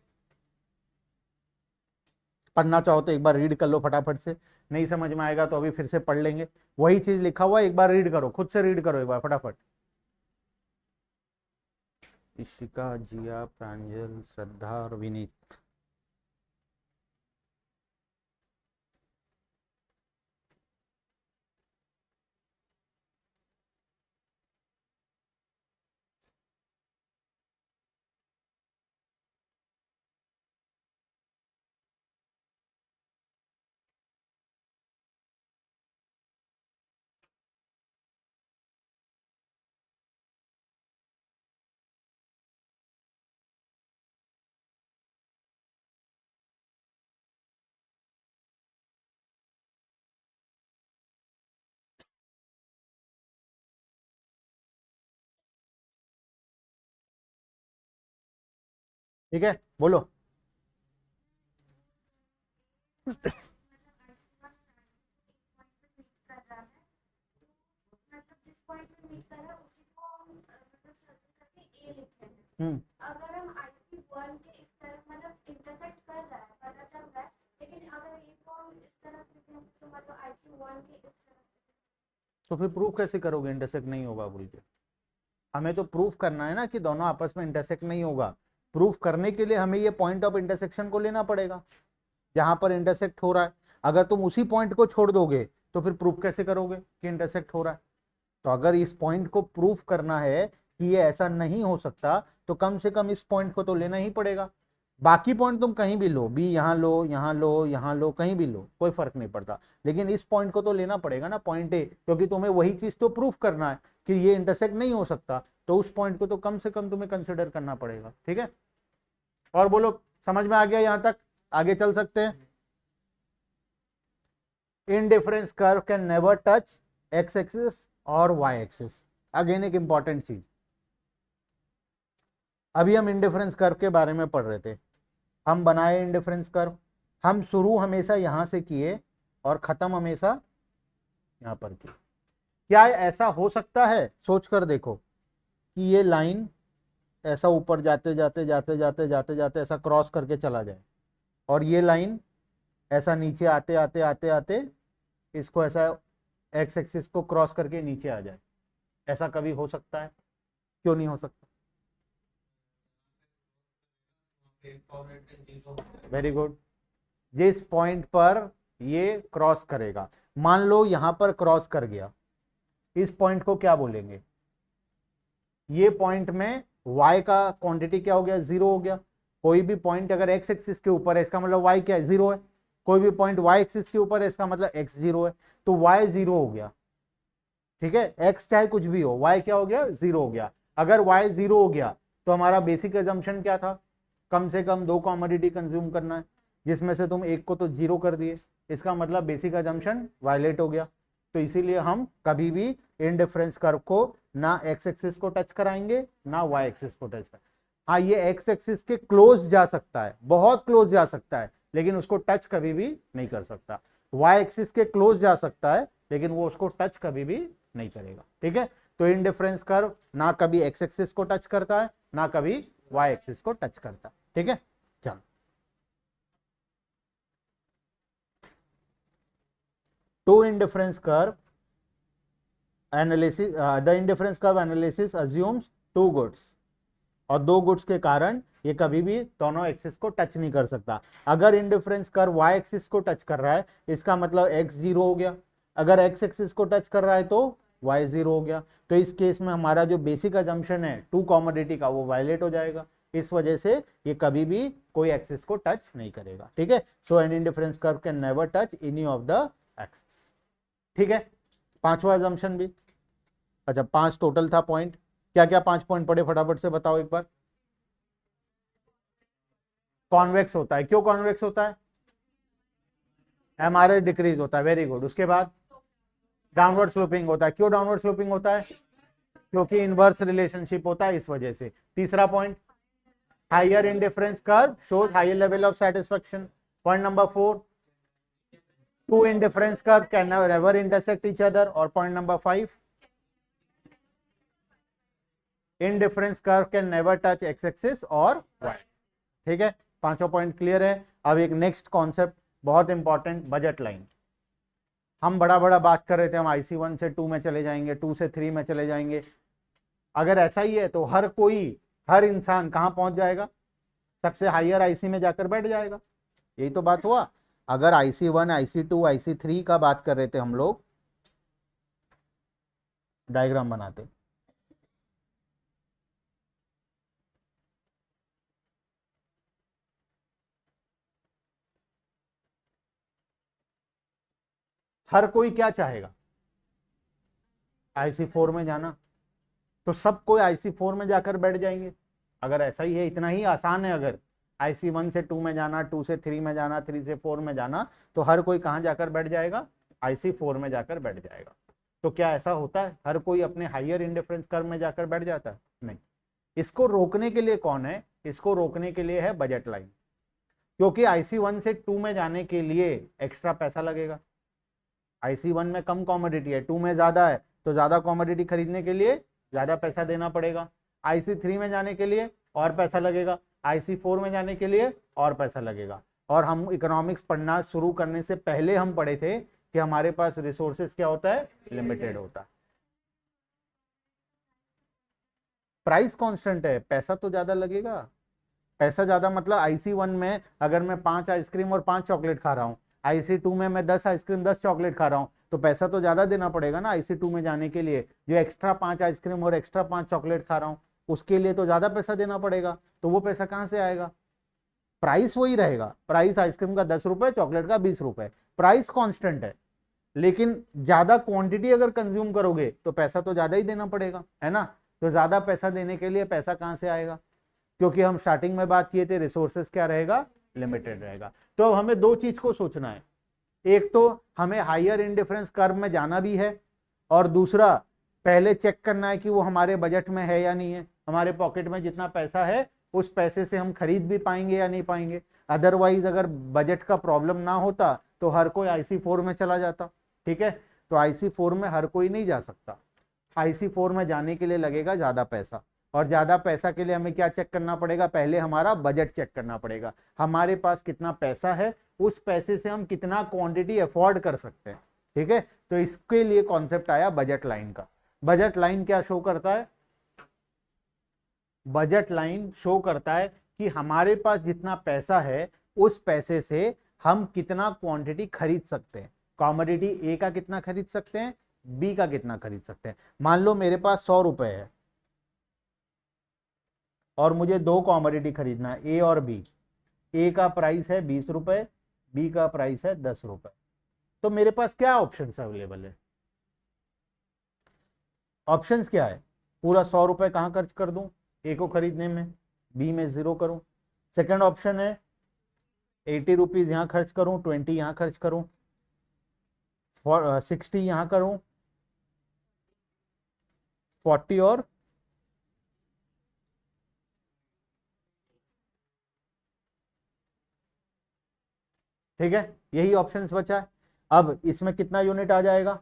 पढ़ना चाहो तो एक बार रीड कर लो फटाफट से, नहीं समझ में आएगा तो अभी फिर से पढ़ लेंगे। वही चीज लिखा हुआ है, एक बार रीड करो, खुद से रीड करो एक बार फटाफट। इशिका, जिया, प्रांजल, श्रद्धा और विनीत। ठीक है, बोलो। हम्म, अगर हम IC1 के इस तरफ मतलब इंटरसेक्ट कर रहा है, पता चल रहा है, लेकिन अगर ये पॉइंट इस तरफ लिखें तो मतलब IC1 के इस तरफ, तो फिर प्रूफ कैसे करोगे इंटरसेक्ट नहीं होगा बोल के? हमें तो प्रूफ करना है ना कि दोनों आपस में इंटरसेक्ट नहीं होगा। प्रूफ करने के लिए हमें ये पॉइंट ऑफ इंटरसेक्शन को लेना पड़ेगा जहां पर इंटरसेक्ट हो रहा है। अगर तुम उसी पॉइंट को छोड़ दोगे तो फिर प्रूफ कैसे करोगे कि इंटरसेक्ट हो रहा है? तो अगर इस पॉइंट को प्रूफ करना है कि ये ऐसा नहीं हो सकता, तो कम से कम इस पॉइंट को तो लेना ही पड़ेगा। बाकी पॉइंट तुम कहीं भी लो, बी यहां लो, यहां लो, यहां लो, कहीं भी लो, कोई फर्क नहीं पड़ता, लेकिन इस पॉइंट को तो लेना पड़ेगा ना, पॉइंट ए, क्योंकि तुम्हें वही चीज तो प्रूफ करना है कि ये इंटरसेक्ट नहीं हो सकता, तो उस पॉइंट को तो कम से कम तुम्हें कंसिडर करना पड़ेगा। ठीक है, और बोलो, समझ में आ गया यहां तक? आगे चल सकते हैं। Indifference curve can never touch X axis और वाई एक्सिस। अगेन एक इंपॉर्टेंट चीज, अभी हम इंडिफरेंस कर्व के बारे में पढ़ रहे थे। हम बनाए इंडिफरेंस कर्व, हम शुरू हमेशा यहां से किए और खत्म हमेशा यहां पर किए। क्या ऐसा हो सकता है, सोच कर देखो, कि ये लाइन ऐसा ऊपर जाते जाते जाते जाते जाते जाते ऐसा क्रॉस करके चला जाए, और ये लाइन ऐसा नीचे आते आते आते आते इसको ऐसा एक्स एक्सिस को क्रॉस करके नीचे आ जाए? ऐसा कभी हो सकता है? क्यों नहीं हो सकता? Very good. जिस पॉइंट पर ये क्रॉस करेगा, मान लो यहां पर क्रॉस कर गया, इस पॉइंट को क्या बोलेंगे? ये पॉइंट में y का क्वांटिटी क्या हो गया? 0 हो गया। कोई भी पॉइंट अगर x एक्सिस के ऊपर है इसका मतलब y क्या है? 0 है। कोई भी पॉइंट y एक्सिस के ऊपर है इसका मतलब x 0 है, तो y 0 हो गया। ठीक है, x चाहे कुछ भी हो, y क्या हो गया, 0 हो गया। अगर y 0 हो गया तो हमारा बेसिक एजम्पशन क्या था, कम से कम 2 कॉमोडिटी कंज्यूम करना है, जिसमें से तुम एक को तो 0 कर दिए, इसका मतलब बेसिक एजम्पशन वायलेट हो गया। तो इसीलिए हम कभी भी इंडिफरेंस कर्व को ना x एक्सिस को टच कराएंगे ना y एक्सिस को टच कराएंगे। हाँ, ये x एक्सिस के क्लोज जा सकता है, बहुत क्लोज जा सकता है, लेकिन उसको टच कभी भी नहीं कर सकता। y एक्सिस के क्लोज जा सकता है, लेकिन वो उसको टच कभी भी नहीं करेगा। ठीक है, तो इंडिफरेंस कर्व ना कभी x एक्सिस को टच करता है ना कभी y एक्सिस को टच करता है। ठीक है, चलो two indifference curve analysis, the indifference curve analysis assumes two goods, और 2 गुड्स के कारण ये कभी भी दोनों एक्सिस को टच नहीं कर सकता। अगर इंडिफरेंस कर्व y एक्सिस को टच कर रहा है, इसका मतलब x 0 हो गया, अगर x एक्सिस को टच कर रहा है तो y 0 हो गया। तो इस केस में हमारा जो बेसिक अजम्पशन है 2 कॉमोडिटी का वो वायलेट हो जाएगा, इस वजह से ये कभी भी कोई एक्सिस को टच नहीं करेगा। ठीक है, so an indifference curve can never touch any of the axis. ठीक है, पांचवा अजम्पशन भी, अच्छा 5 टोटल था पॉइंट, क्या क्या 5 पॉइंट पढ़े फटाफट से बताओ एक बार। कॉन्वेक्स होता है, क्यों कॉन्वेक्स होता है, एमआरएस डिक्रीज होता है, वेरी गुड। उसके बाद डाउनवर्ड स्लोपिंग होता है, क्यों डाउनवर्ड स्लोपिंग होता है, क्योंकि इनवर्स रिलेशनशिप होता है, इस वजह से। तीसरा point, higher indifference curve shows higher level of satisfaction. Point number 4, two indifference curve can never intersect each other. और point number 5, indifference curve can never touch X axis और वाई। ठीक है, पांचों पॉइंट क्लियर है। अब एक next concept बहुत important, budget line. हम बड़ा बड़ा बात कर रहे थे, हम IC 1 से 2 में चले जाएंगे, 2 से 3 में चले जाएंगे। अगर ऐसा ही है तो हर कोई, हर इंसान कहां पहुंच जाएगा, सबसे हायर IC में जाकर बैठ जाएगा। यही तो बात हुआ। अगर IC 1, IC 2, IC 3 का बात कर रहे थे हम लोग, डायग्राम बनाते, हर कोई क्या चाहेगा, IC 4 में जाना, तो सब कोई IC 4 में जाकर बैठ जाएंगे। अगर ऐसा ही है, इतना ही आसान है, अगर IC 1 से 2 में जाना, 2 से 3 में जाना, 3 से 4 में जाना, तो हर कोई कहां जाकर बैठ जाएगा, IC 4 में जाकर बैठ जाएगा। तो क्या ऐसा होता है हर कोई अपने हायर इंडिफरेंस कर्व में जाकर बैठ जाता है, नहीं। इसको रोकने के लिए कौन है, इसको रोकने के लिए है बजट लाइन। क्योंकि IC 1 से 2 में जाने के लिए एक्स्ट्रा पैसा लगेगा। IC 1 में कम कॉमोडिटी है, 2 में ज्यादा है, तो ज्यादा कॉमोडिटी खरीदने के लिए ज्यादा पैसा देना पड़ेगा। IC 3 में जाने के लिए और पैसा लगेगा, IC 4 में जाने के लिए और पैसा लगेगा। और हम इकोनॉमिक्स पढ़ना शुरू करने से पहले हम पढ़े थे कि हमारे पास रिसोर्सेज क्या होता है, लिमिटेड होता है। प्राइस कांस्टेंट है, पैसा तो ज्यादा लगेगा। पैसा ज्यादा मतलब IC 1 में अगर मैं 5 आइसक्रीम और 5 चॉकलेट खा रहा हूँ, IC 2 में मैं 10 आइसक्रीम 10 चॉकलेट खा रहा हूँ, तो पैसा तो ज्यादा देना पड़ेगा ना IC 2 में जाने के लिए। जो एक्स्ट्रा 5 आइसक्रीम और एक्स्ट्रा 5 चॉकलेट खा रहा हूँ, उसके लिए तो ज्यादा पैसा देना पड़ेगा। तो वो पैसा कहाँ से आएगा, प्राइस वही रहेगा। प्राइस आइसक्रीम का 10 रुपए, चॉकलेट का 20 रुपए, प्राइस कॉन्स्टेंट है। लेकिन ज्यादा क्वांटिटी अगर कंज्यूम करोगे तो पैसा तो ज्यादा ही देना पड़ेगा, है ना। तो ज्यादा पैसा देने के लिए पैसा कहां से आएगा, क्योंकि हम स्टार्टिंग में बात किए थे रिसोर्सेस क्या रहेगा, लिमिटेड रहेगा। तो अब हमें दो चीज को सोचना है, एक तो हमें हायर इंडिफरेंस कर्व में जाना भी है, और दूसरा पहले चेक करना है कि वो हमारे बजट में है या नहीं है, हमारे पॉकेट में जितना पैसा है उस पैसे से हम खरीद भी पाएंगे या नहीं पाएंगे। अदरवाइज अगर बजट का प्रॉब्लम ना होता तो हर कोई IC 4 में चला जाता। ठीक है, तो IC 4 में हर कोई नहीं जा सकता। IC 4 में जाने के लिए लगेगा ज्यादा पैसा, और ज्यादा पैसा के लिए हमें क्या चेक करना पड़ेगा, पहले हमारा बजट चेक करना पड़ेगा, हमारे पास कितना पैसा है, उस पैसे से हम कितना क्वांटिटी अफोर्ड कर सकते हैं। ठीक है, तो इसके लिए कॉन्सेप्ट आया बजट लाइन का। बजट लाइन क्या शो करता है, बजट लाइन शो करता है कि हमारे पास जितना पैसा है उस पैसे से हम कितना क्वांटिटी खरीद सकते हैं। कॉमोडिटी ए का कितना खरीद सकते हैं, बी का कितना खरीद सकते हैं। मान लो मेरे पास 100 रुपए है और मुझे 2 कॉमोडिटी खरीदना है, ए और बी। ए का प्राइस है 20 रुपए, बी का प्राइस है 10 रुपए। तो मेरे पास क्या ऑप्शन अवेलेबल है, ऑप्शंस क्या है, पूरा 100 रुपए कहाँ खर्च कर दूं, ए को खरीदने में, बी में 0 करूं। सेकंड ऑप्शन है 80 रुपीज यहाँ खर्च करूं, 20 यहाँ खर्च करूं, 60 यहाँ करूं, 40 और ठीक है, यही ऑप्शंस बचा है। अब इसमें कितना यूनिट आ जाएगा,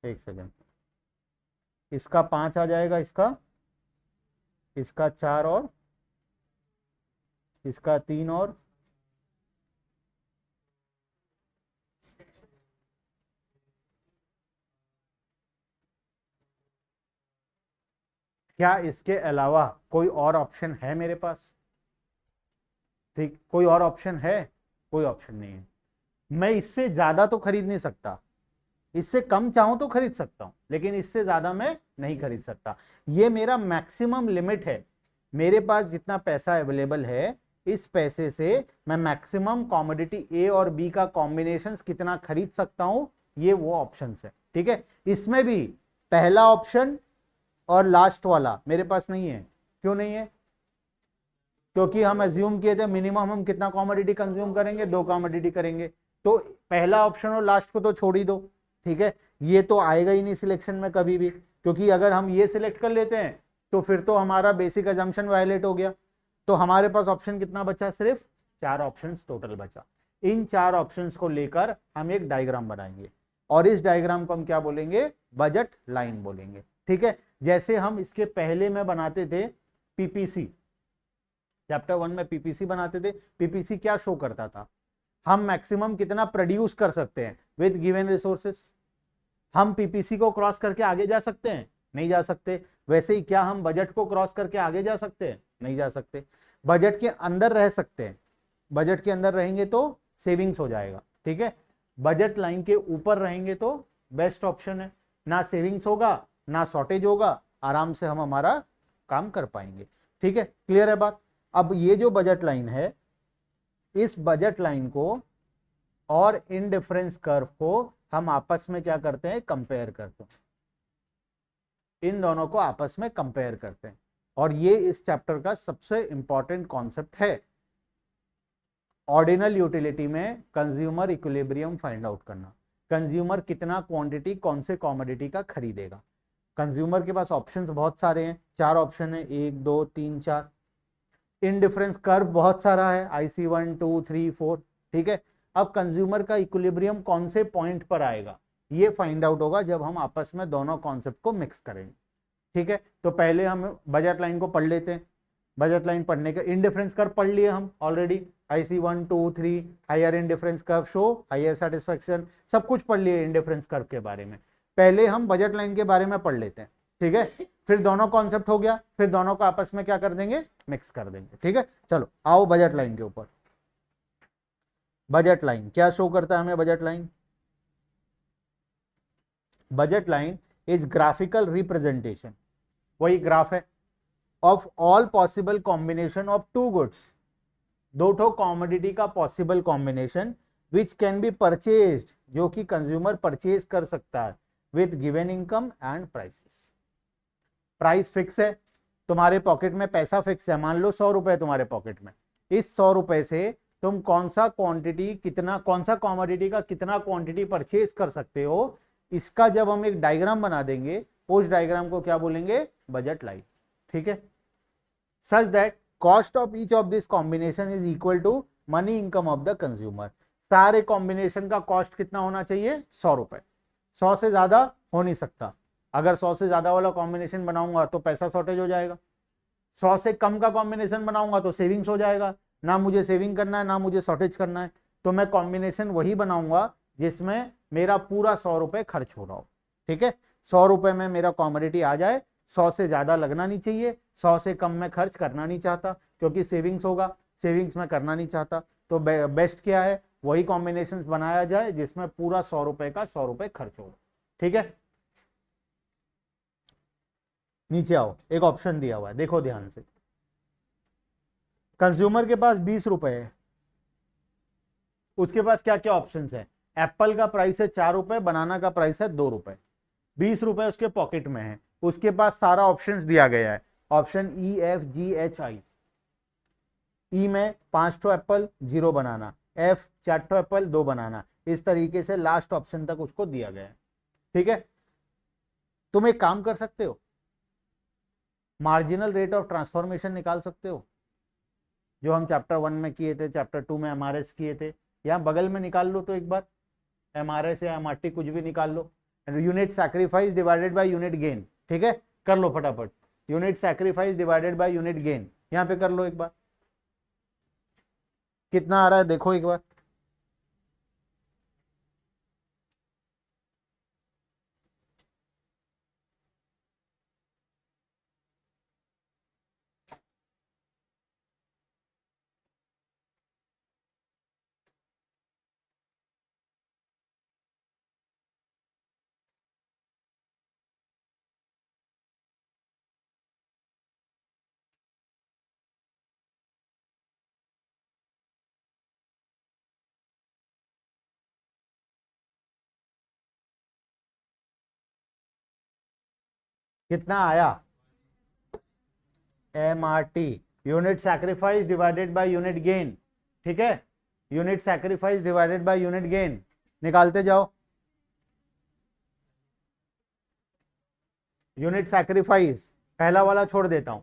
एक सेकेंड, इसका 5 आ जाएगा, इसका 4 और इसका 3 और क्या इसके अलावा कोई और ऑप्शन है मेरे पास, ठीक, कोई और ऑप्शन है, कोई ऑप्शन नहीं है। मैं इससे ज्यादा तो खरीद नहीं सकता, इससे कम चाहूं तो खरीद सकता हूं, लेकिन इससे ज्यादा मैं नहीं खरीद सकता। ये मेरा मैक्सिमम लिमिट है, मेरे पास जितना पैसा अवेलेबल है इस पैसे से मैं मैक्सिमम कॉमोडिटी ए और बी का कॉम्बिनेशन कितना खरीद सकता हूं, ये वो ऑप्शन है। ठीक है, इसमें भी पहला ऑप्शन और लास्ट वाला मेरे पास नहीं है। क्यों नहीं है, क्योंकि हम एज्यूम किए थे मिनिमम हम कितना कॉमोडिटी कंज्यूम करेंगे, 2 कॉमोडिटी करेंगे, तो पहला ऑप्शन और लास्ट को तो छोड़ ही दो। ठीक है, ये तो आएगा ही नहीं सिलेक्शन में कभी भी, क्योंकि अगर हम ये सिलेक्ट कर लेते हैं तो फिर तो हमारा बेसिक अजम्पशन वायलेट हो गया। तो हमारे पास ऑप्शन कितना बचा, सिर्फ 4 ऑप्शंस टोटल बचा। इन 4 ऑप्शंस को लेकर हम एक डायग्राम बनाएंगे और इस डायग्राम को हम क्या बोलेंगे, बजट लाइन बोलेंगे। ठीक है, जैसे हम इसके पहले में बनाते थे पीपीसी, चैप्टर 1 में पीपीसी बनाते थे। पीपीसी क्या शो करता था, हम मैक्सिमम कितना प्रोड्यूस कर सकते हैं विद गिवन रिसोर्सेस। हम पीपीसी को क्रॉस करके आगे जा सकते हैं, नहीं जा सकते। वैसे ही क्या हम बजट को क्रॉस करके आगे जा सकते हैं, नहीं जा सकते। बजट के अंदर रह सकते हैं, बजट के अंदर रहेंगे तो सेविंग्स हो जाएगा। ठीक है, बजट लाइन के ऊपर रहेंगे तो बेस्ट ऑप्शन है, ना सेविंग्स होगा ना शॉर्टेज होगा, आराम से हम हमारा काम कर पाएंगे। ठीक है, क्लियर है बात। अब ये जो बजट लाइन है, इस बजट लाइन को और इन डिफरेंस कर्व को हम आपस में क्या करते हैं, कंपेयर करते हैं, इन दोनों को आपस में कंपेयर करते हैं। और ये इस चैप्टर का सबसे इंपॉर्टेंट कॉन्सेप्ट है। ऑर्डिनल यूटिलिटी में कंज्यूमर इक्विलिब्रियम फाइंड आउट करना, कंज्यूमर कितना क्वांटिटी कौन से कॉमोडिटी का खरीदेगा। कंज्यूमर के पास ऑप्शंस बहुत सारे हैं, 4 ऑप्शन है, 1 2 3 4। इनडिफरेंस कर्व बहुत सारा है, IC 1 2 3 4। ठीक है, अब कंज्यूमर का इक्विलिब्रियम कौन से पॉइंट पर आएगा, ये फाइंड आउट होगा जब हम आपस में दोनों कॉन्सेप्ट को मिक्स करेंगे। ठीक है, तो पहले हम बजट लाइन को पढ़ लेते हैं। बजट लाइन पढ़ने का इनडिफरेंस कर्व पढ़ लिए हम already, IC 1 2 3, higher indifference curve show higher satisfaction, सब कुछ पढ़ लिए इनडिफरेंस कर्व के बारे में। पहले हम बजट लाइन के बारे में पढ़ लेते हैं। ठीक है, फिर दोनों कॉन्सेप्ट हो गया, फिर दोनों को आपस में क्या कर देंगे, मिक्स कर देंगे। ठीक है, चलो आओ बजट लाइन के ऊपर। बजट लाइन क्या शो करता है हमें, budget line, budget line is graphical representation, वही ग्राफ है, of all possible combination of 2 goods, 2 ठो कॉमोडिटी का possible combination which can be purchased, जो कि कंज्यूमर परचेज कर सकता है with given income and prices. Price fix है, तुम्हारे पॉकेट में पैसा फिक्स है, मान लो 100 रुपए तुम्हारे पॉकेट में, इस 100 रुपए से तुम कौन सा क्वांटिटी कितना, कौन सा कॉमोडिटी का कितना क्वांटिटी परचेज कर सकते हो, इसका जब हम एक डायग्राम बना देंगे, उस डायग्राम को क्या बोलेंगे, बजट लाइन। ठीक है, such that cost of each of this combination is equal to money income of the consumer. सारे कॉम्बिनेशन का कॉस्ट कितना होना चाहिए, 100 रुपए, 100 से ज्यादा हो नहीं सकता। अगर 100 से ज्यादा वाला कॉम्बिनेशन बनाऊंगा तो पैसा शॉर्टेज हो जाएगा, 100 से कम का कॉम्बिनेशन बनाऊंगा तो सेविंग्स हो जाएगा, ना मुझे सेविंग करना है ना मुझे शॉर्टेज करना है। तो मैं कॉम्बिनेशन वही बनाऊंगा जिसमें मेरा पूरा 100 रुपए खर्च हो रहा हो। ठीक है, 100 रुपए में मेरा कॉमोडिटी आ जाए, 100 से ज्यादा लगना नहीं चाहिए, 100 से कम मैं खर्च करना नहीं चाहता, क्योंकि सेविंग्स होगा, सेविंग्स में करना नहीं चाहता। तो बेस्ट क्या है, वही कॉम्बिनेशन बनाया जाए जिसमें पूरा 100 रुपए का 100 रुपए खर्च होगा। ठीक है, नीचे आओ, एक ऑप्शन दिया हुआ है, देखो ध्यान से। कंज्यूमर के पास 20 रुपए है, उसके पास क्या क्या ऑप्शंस है, एप्पल का प्राइस है 4 रुपए, बनाना का प्राइस है 2 रुपए, 20 रुपए उसके पॉकेट में है, उसके पास सारा ऑप्शंस दिया गया है, ऑप्शन EFGHI। ई में 5 ठो एप्पल 0 बनाना, F 4 ठो एप्पल 2 बनाना, इस तरीके से लास्ट ऑप्शन तक उसको दिया गया है। ठीक है, तुम एक काम कर सकते हो, मार्जिनल रेट ऑफ ट्रांसफॉर्मेशन निकाल सकते हो, जो हम चैप्टर 1 में किए थे, चैप्टर 2 में MRS किए थे, यहाँ बगल में निकाल लो तो एक बार, MRS या MRT कुछ भी निकाल लो, unit sacrifice divided by unit gain. ठीक है, कर लो फटाफट, unit sacrifice divided by unit gain, यहाँ पे कर लो एक बार, कितना आ रहा है देखो एक बार। कितना आया? MRT, unit sacrifice divided by unit gain. ठीक है, unit sacrifice divided by unit gain, निकालते जाओ। यूनिट सैक्रिफाइस पहला वाला छोड़ देता हूं,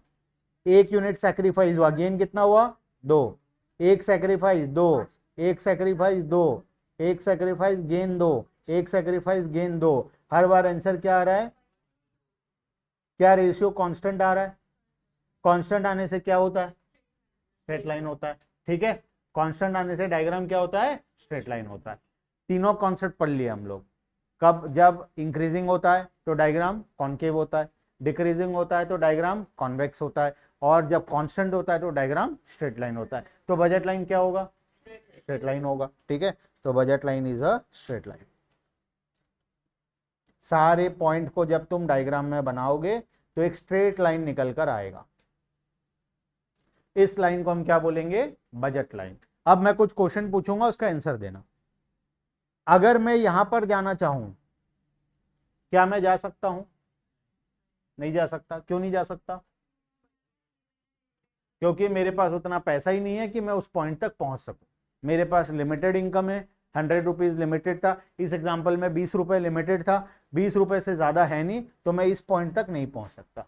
1 यूनिट सैक्रिफाइस हुआ, गेन कितना हुआ 2, 1 sacrifice 2, 1 sacrifice 2, 1 sacrifice gain 2, 1 sacrifice gain 2, हर बार आंसर क्या आ रहा है, क्या रेशियो कांस्टेंट आ रहा है, कांस्टेंट आने से क्या होता है, स्ट्रेट लाइन होता है। ठीक है, कांस्टेंट आने से डायग्राम क्या होता है, स्ट्रेट लाइन होता है। तीनों कॉन्सेप्ट पढ़ लिए हम लोग, कब जब इंक्रीजिंग होता है तो डायग्राम कॉन्केव होता है, डिक्रीजिंग होता है तो डायग्राम कॉन्वेक्स होता है, और जब कांस्टेंट होता है तो डायग्राम स्ट्रेट लाइन होता है। तो बजट लाइन क्या होगा, स्ट्रेट लाइन होगा। ठीक है, तो budget line is a straight line. सारे पॉइंट को जब तुम डायग्राम में बनाओगे तो एक स्ट्रेट लाइन निकल कर आएगा, इस लाइन को हम क्या बोलेंगे, बजट लाइन। अब मैं कुछ क्वेश्चन पूछूंगा, उसका आंसर देना। अगर मैं यहां पर जाना चाहूं, क्या मैं जा सकता हूं, नहीं जा सकता। क्यों नहीं जा सकता, क्योंकि मेरे पास उतना पैसा ही नहीं है कि मैं उस पॉइंट तक पहुंच सकूं। मेरे पास लिमिटेड इनकम है, 100 रुपीज लिमिटेड था, इस एग्जाम्पल में 20 रुपए लिमिटेड था, 20 रुपए से ज्यादा है नहीं, तो मैं इस पॉइंट तक नहीं पहुंच सकता।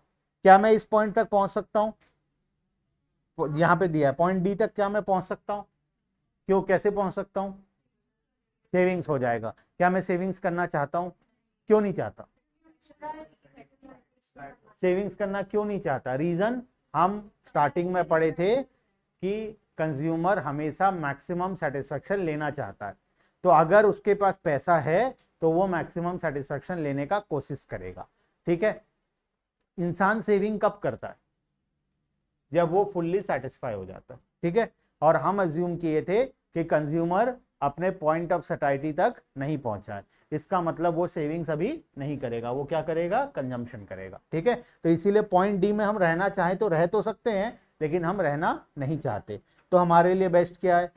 क्या मैं इस पॉइंट तक पहुंच सकता हूं, यहां पे दिया है पॉइंट डी तक, क्या मैं पहुंच सकता हूं, क्यों, कैसे पहुंच सकता हूं, सेविंग्स हो जाएगा। क्या मैं सेविंग्स करना चाहता हूं, क्यों नहीं चाहता, सेविंग्स करना क्यों नहीं चाहता, रीजन हम स्टार्टिंग में पढ़े थे कि कंज्यूमर हमेशा मैक्सिमम सेटिस्फेक्शन लेना चाहता है, तो अगर उसके पास पैसा है तो वो मैक्सिमम सेटिस्फेक्शन लेने का कोशिश करेगा। ठीक है, इंसान सेविंग कब करता है, जब वो फुल्ली सेटिस्फाई हो जाता है। ठीक है, और हम अज्यूम किए थे कि कंज्यूमर अपने पॉइंट ऑफ सटाइटी तक नहीं पहुंचा है, इसका मतलब वो सेविंग्स अभी नहीं करेगा, वो क्या करेगा, कंजम्पशन करेगा। ठीक है, तो इसीलिए पॉइंट डी में हम रहना चाहें तो रह तो सकते हैं, लेकिन हम रहना नहीं चाहते। तो हमारे लिए बेस्ट क्या है,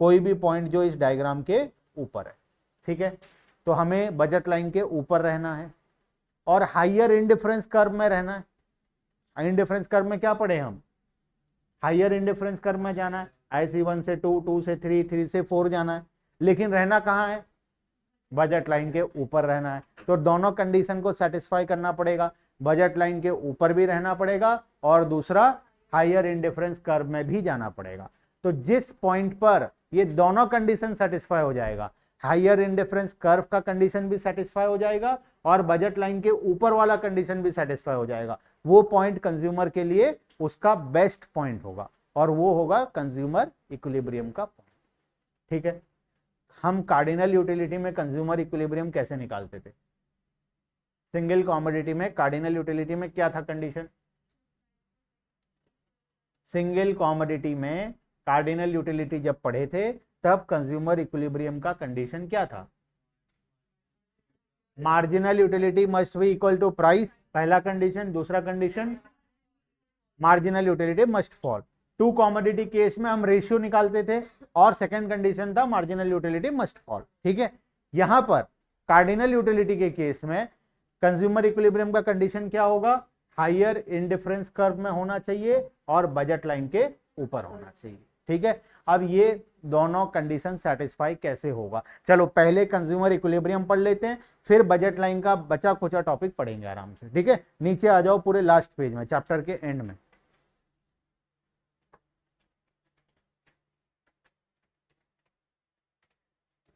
कोई भी पॉइंट जो इस डायग्राम के ऊपर है। ठीक है, तो हमें बजट लाइन के ऊपर रहना है और हाइयर इंडिफरेंस कर्व में रहना है। इंडिफरेंस कर्व में क्या पढ़े हम, हाइयर इंडिफरेंस कर्व में जाना है, IC1 से 2, 2 से 3, 3 से 4 जाना है, लेकिन रहना कहाँ है, बजट लाइन के ऊपर रहना है। तो दोनों कंडीशन को सेटिस्फाई करना पड़ेगा, बजट लाइन के ऊपर भी रहना पड़ेगा और दूसरा हाइयर इंडिफरेंस कर्व में भी जाना पड़ेगा। तो जिस पॉइंट पर ये दोनों कंडीशन सेटिस्फाई हो जाएगा, हाइयर इंडिफरेंस कर्व का कंडीशन भी सेटिस्फाई हो जाएगा और बजट लाइन के ऊपर वाला कंडीशन भी सेटिस्फाई हो जाएगा, वो पॉइंट कंज्यूमर के लिए उसका बेस्ट पॉइंट होगा और वो होगा कंज्यूमर इक्विलिब्रियम का पॉइंट। ठीक है, हम कार्डिनल यूटिलिटी में कंज्यूमर इक्विलिब्रियम कैसे निकालते थे, सिंगल कॉमोडिटी में कार्डिनल यूटिलिटी में क्या था कंडीशन, सिंगल कॉमोडिटी में कार्डिनल यूटिलिटी जब पढ़े थे तब कंज्यूमर इक्विलिब्रियम का कंडीशन क्या था, marginal utility must be equal to price, पहला कंडीशन। दूसरा condition, marginal utility must fall. 2 commodity case में हम रेशियो निकालते थे और सेकंड कंडीशन था मार्जिनल यूटिलिटी मस्ट फॉल। ठीक है, यहां पर कार्डिनल यूटिलिटी के केस में कंज्यूमर इक्विलिब्रियम का कंडीशन क्या होगा, हायर इंडिफरेंस कर्व में होना चाहिए और बजट लाइन के ऊपर होना चाहिए। ठीक है, अब ये दोनों कंडीशन सेटिस्फाई कैसे होगा, चलो पहले कंज्यूमर इक्विलिब्रियम पढ़ लेते हैं, फिर बजट लाइन का बचा खुचा टॉपिक पढ़ेंगे आराम से। ठीक है, नीचे आ जाओ पूरे लास्ट पेज में, चैप्टर के एंड में।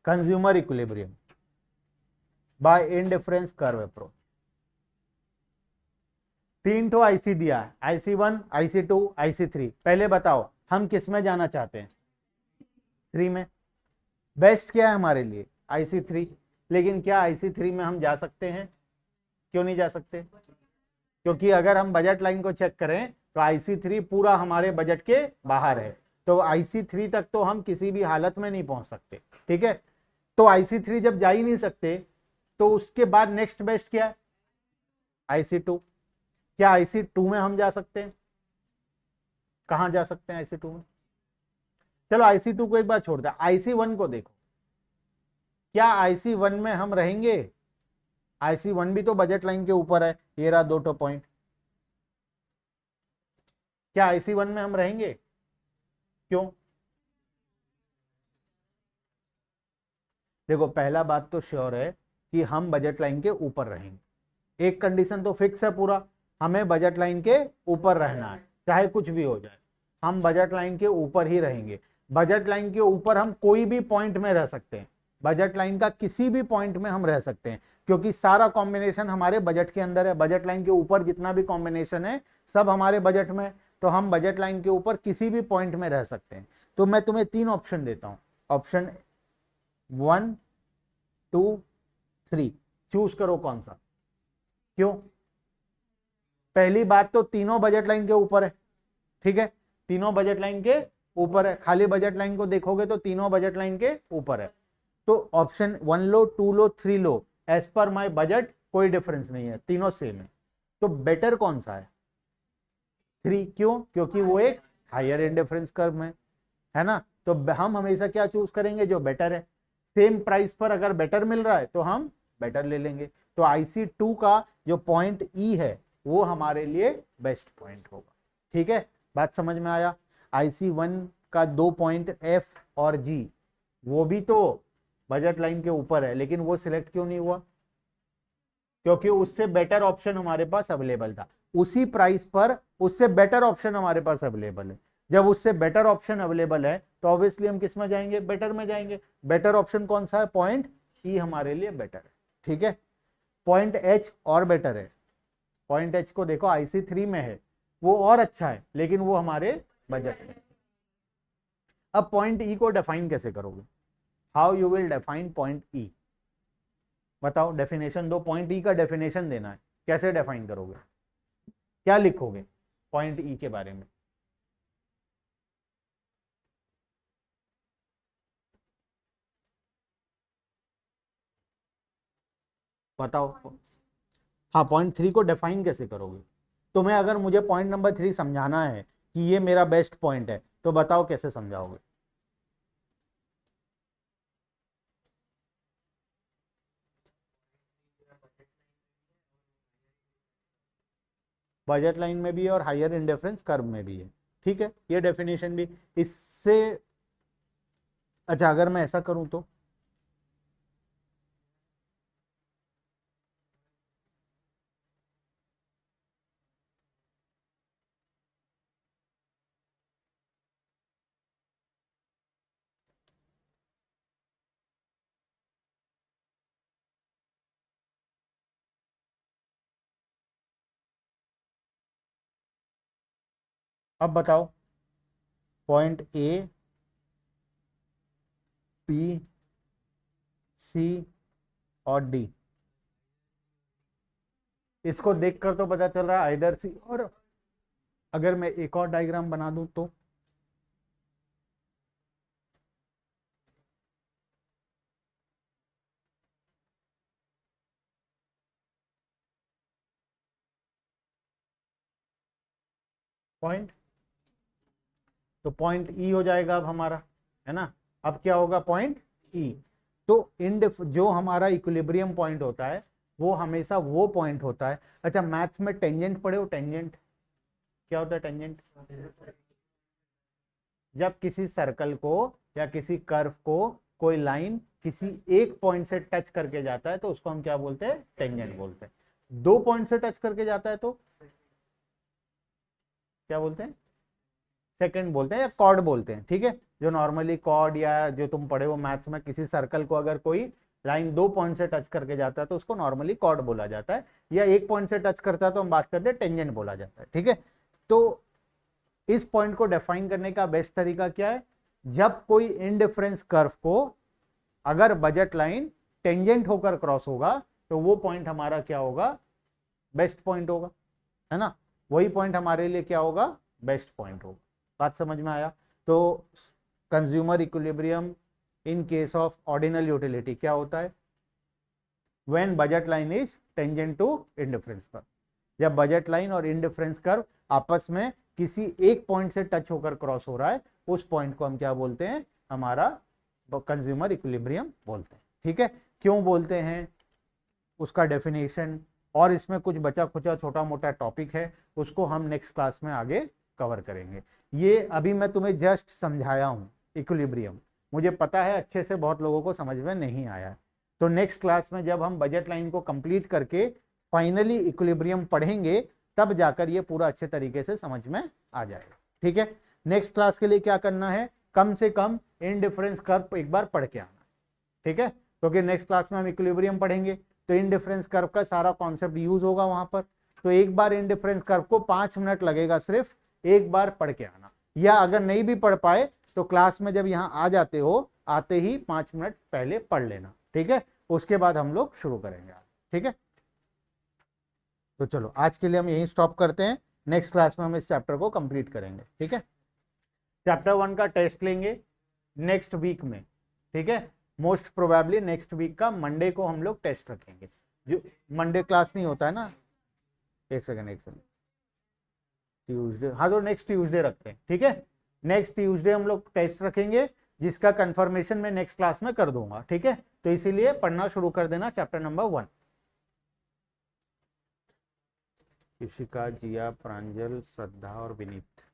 Consumer equilibrium bye indifference curve approach. 3 ठो आईसी दिया है, IC1, IC2, IC3। पहले बताओ हम किस में जाना चाहते हैं, 3 में। बेस्ट क्या है हमारे लिए, IC3। लेकिन क्या IC3 में हम जा सकते हैं, क्यों नहीं जा सकते, क्योंकि अगर हम बजट लाइन को चेक करें तो IC3 पूरा हमारे बजट के बाहर है, तो IC3 तक तो हम किसी भी हालत में नहीं पहुंच सकते। ठीक है, तो IC3 जब जा ही नहीं सकते तो उसके बाद नेक्स्ट बेस्ट क्या है, IC2। क्या IC2 में हम जा सकते हैं, कहां जा सकते हैं IC2 में, चलो IC2 को एक बार छोड़ दे, IC1 को देखो, क्या IC1 में हम रहेंगे, IC1 भी तो बजट लाइन के ऊपर है, ये रहा 2 पॉइंट, क्या IC1 में हम रहेंगे, क्यों, देखो पहला बात तो श्योर है कि हम बजट लाइन के ऊपर रहेंगे, एक कंडीशन तो फिक्स है पूरा, हमें बजट लाइन के ऊपर रहना है, चाहे कुछ भी हो जाए हम बजट लाइन के ऊपर ही रहेंगे। बजट लाइन के ऊपर हम कोई भी पॉइंट में रह सकते हैं, बजट लाइन का किसी भी पॉइंट में हम रह सकते हैं, क्योंकि सारा कॉम्बिनेशन हमारे बजट के अंदर है, बजट लाइन के ऊपर जितना भी कॉम्बिनेशन है सब हमारे बजट में, तो हम बजट लाइन के ऊपर किसी भी पॉइंट में रह सकते हैं। तो मैं तुम्हें 3 ऑप्शन देता हूं, ऑप्शन 1, 2, 3, चूज करो कौन सा, क्यों, पहली बात तो तीनों बजट लाइन के ऊपर है। ठीक है, तीनों बजट लाइन के ऊपर है, खाली बजट लाइन को देखोगे तो तीनों बजट लाइन के ऊपर है, तो option 1 low, 2 low, 3 low, as per my budget कोई डिफरेंस नहीं है, तीनों सेम है। तो बेटर कौन सा है, 3, क्यों, क्योंकि वो एक हायर इंडिफरेंस कर्व में है ना, तो हम हमेशा क्या चूज करेंगे, जो बेटर है, सेम प्राइस पर अगर बेटर मिल रहा है तो हम बेटर ले लेंगे। तो IC2 का जो पॉइंट ई है वो हमारे लिए बेस्ट पॉइंट होगा। ठीक है, बात समझ में आया। IC1 का 2 पॉइंट F और G वो भी तो बजट लाइन के ऊपर है, लेकिन वो सिलेक्ट क्यों नहीं हुआ, क्योंकि उससे बेटर ऑप्शन हमारे पास अवेलेबल था, उसी प्राइस पर उससे बेटर ऑप्शन हमारे पास अवेलेबल है। जब उससे बेटर ऑप्शन अवेलेबल है तो ऑब्वियसली हम किस में जाएंगे, बेटर में जाएंगे। बेटर ऑप्शन कौन सा है, पॉइंट ई हमारे लिए बेटर है। ठीक है, पॉइंट एच और बेटर है, पॉइंट एच को देखो IC3 में है, वो और अच्छा है, लेकिन वो हमारे बजट में। अब पॉइंट ई को डिफाइन कैसे करोगे, how you will define point ई, बताओ, डेफिनेशन दो, पॉइंट ई का डेफिनेशन देना है, कैसे डिफाइन करोगे, क्या लिखोगे पॉइंट ई के बारे में, बताओ। हाँ, पॉइंट 3 को डिफाइन कैसे करोगे, तुम्हें अगर मुझे पॉइंट नंबर 3 समझाना है कि ये मेरा बेस्ट पॉइंट है तो बताओ कैसे समझाओगे। बजट लाइन में भी है और हायर इंडिफरेंस कर्व में भी है। ठीक है, ये डेफिनेशन भी इससे, अच्छा अगर मैं ऐसा करूं तो अब बताओ, पॉइंट ए, पी, सी और डी, इसको देखकर तो पता चल रहा है आइदर सी, और अगर मैं एक और डायग्राम बना दूं तो पॉइंट, तो पॉइंट ई हो जाएगा अब हमारा, है ना। अब क्या होगा, पॉइंट ई, तो जो हमारा इक्विलिब्रियम पॉइंट होता है वो हमेशा वो पॉइंट होता है। अच्छा, मैथ्स में टेंजेंट पढ़े हो? टेंजेंट क्या होता है? टेंजेंट जब किसी सर्कल को या किसी कर्व को कोई लाइन किसी एक पॉइंट से टच करके जाता है तो उसको हम क्या बोलते हैं? टेंजेंट बोलते हैं। 2 पॉइंट से टच करके जाता है तो क्या बोलते हैं? सेकंड बोलते हैं या कॉर्ड बोलते हैं। ठीक है, जो नॉर्मली कॉर्ड या जो तुम पढ़े हो मैथ्स में, किसी सर्कल को अगर कोई लाइन 2 पॉइंट से टच करके जाता है तो उसको नॉर्मली कॉर्ड बोला जाता है, या 1 पॉइंट से टच करता है तो हम बात करते हैं टेंजेंट बोला जाता है। ठीक है, तो इस पॉइंट को डिफाइन करने का बेस्ट तरीका क्या है? जब कोई इनडिफरेंस कर्व को अगर बजट लाइन टेंजेंट होकर क्रॉस होगा तो वो पॉइंट हमारा क्या होगा? बेस्ट पॉइंट होगा, है ना? वही पॉइंट हमारे लिए क्या होगा? बेस्ट पॉइंट होगा। बात समझ में आया? तो consumer equilibrium in case of ordinal utility क्या होता है? When budget line is tangent to indifference curve. जब बजट लाइन और इंडिफरेंस कर्व आपस में किसी एक पॉइंट से टच होकर क्रॉस हो रहा है, उस पॉइंट को हम क्या बोलते हैं? हमारा कंज्यूमर इक्विलिब्रियम बोलते हैं। ठीक है, क्यों बोलते हैं उसका डेफिनेशन और इसमें कुछ बचा खुचा छोटा मोटा टॉपिक है, उसको हम नेक्स्ट क्लास में आगे कवर करेंगे। ये अभी मैं तुम्हें जस्ट समझाया हूँ इक्विलिब्रियम, मुझे पता है अच्छे से बहुत लोगों को समझ में नहीं आया है। तो नेक्स्ट क्लास में जब हम बजट लाइन को कंप्लीट करके फाइनली इक्विलिब्रियम पढ़ेंगे तब जाकर ये पूरा अच्छे तरीके से समझ में आ जाएगा। ठीक है, नेक्स्ट क्लास के लिए क्या करना है? कम से कम इनडिफरेंस कर्व एक बार पढ़ के आना। ठीक है, क्योंकि नेक्स्ट क्लास में हम इक्विलिब्रियम पढ़ेंगे तो इनडिफरेंस कर्व का सारा कॉन्सेप्ट यूज होगा वहां पर। तो एक बार इनडिफरेंस कर्व को 5 मिनट लगेगा सिर्फ एक बार पढ़ के आना, या अगर नहीं भी पढ़ पाए तो क्लास में जब यहाँ आ जाते हो आते ही 5 मिनट पहले पढ़ लेना। ठीक है, उसके बाद हम लोग शुरू करेंगे। ठीक है, तो चलो आज के लिए हम यहीं स्टॉप करते हैं, नेक्स्ट क्लास में हम इस चैप्टर को कंप्लीट करेंगे। ठीक है, चैप्टर 1 का टेस्ट लेंगे नेक्स्ट वीक में। ठीक है, मोस्ट प्रोबेबली नेक्स्ट वीक का मंडे को हम लोग टेस्ट रखेंगे। जो मंडे क्लास नहीं होता है ना, एक सेकंड ट्यूसडे, हाँ तो नेक्स्ट ट्यूसडे रखते हैं। ठीक है, नेक्स्ट ट्यूसडे हम लोग टेस्ट रखेंगे जिसका कंफर्मेशन मैं नेक्स्ट क्लास में कर दूंगा। ठीक है, तो इसीलिए पढ़ना शुरू कर देना चैप्टर नंबर 1। ऋषिका, जिया, प्रांजल, श्रद्धा और विनीत।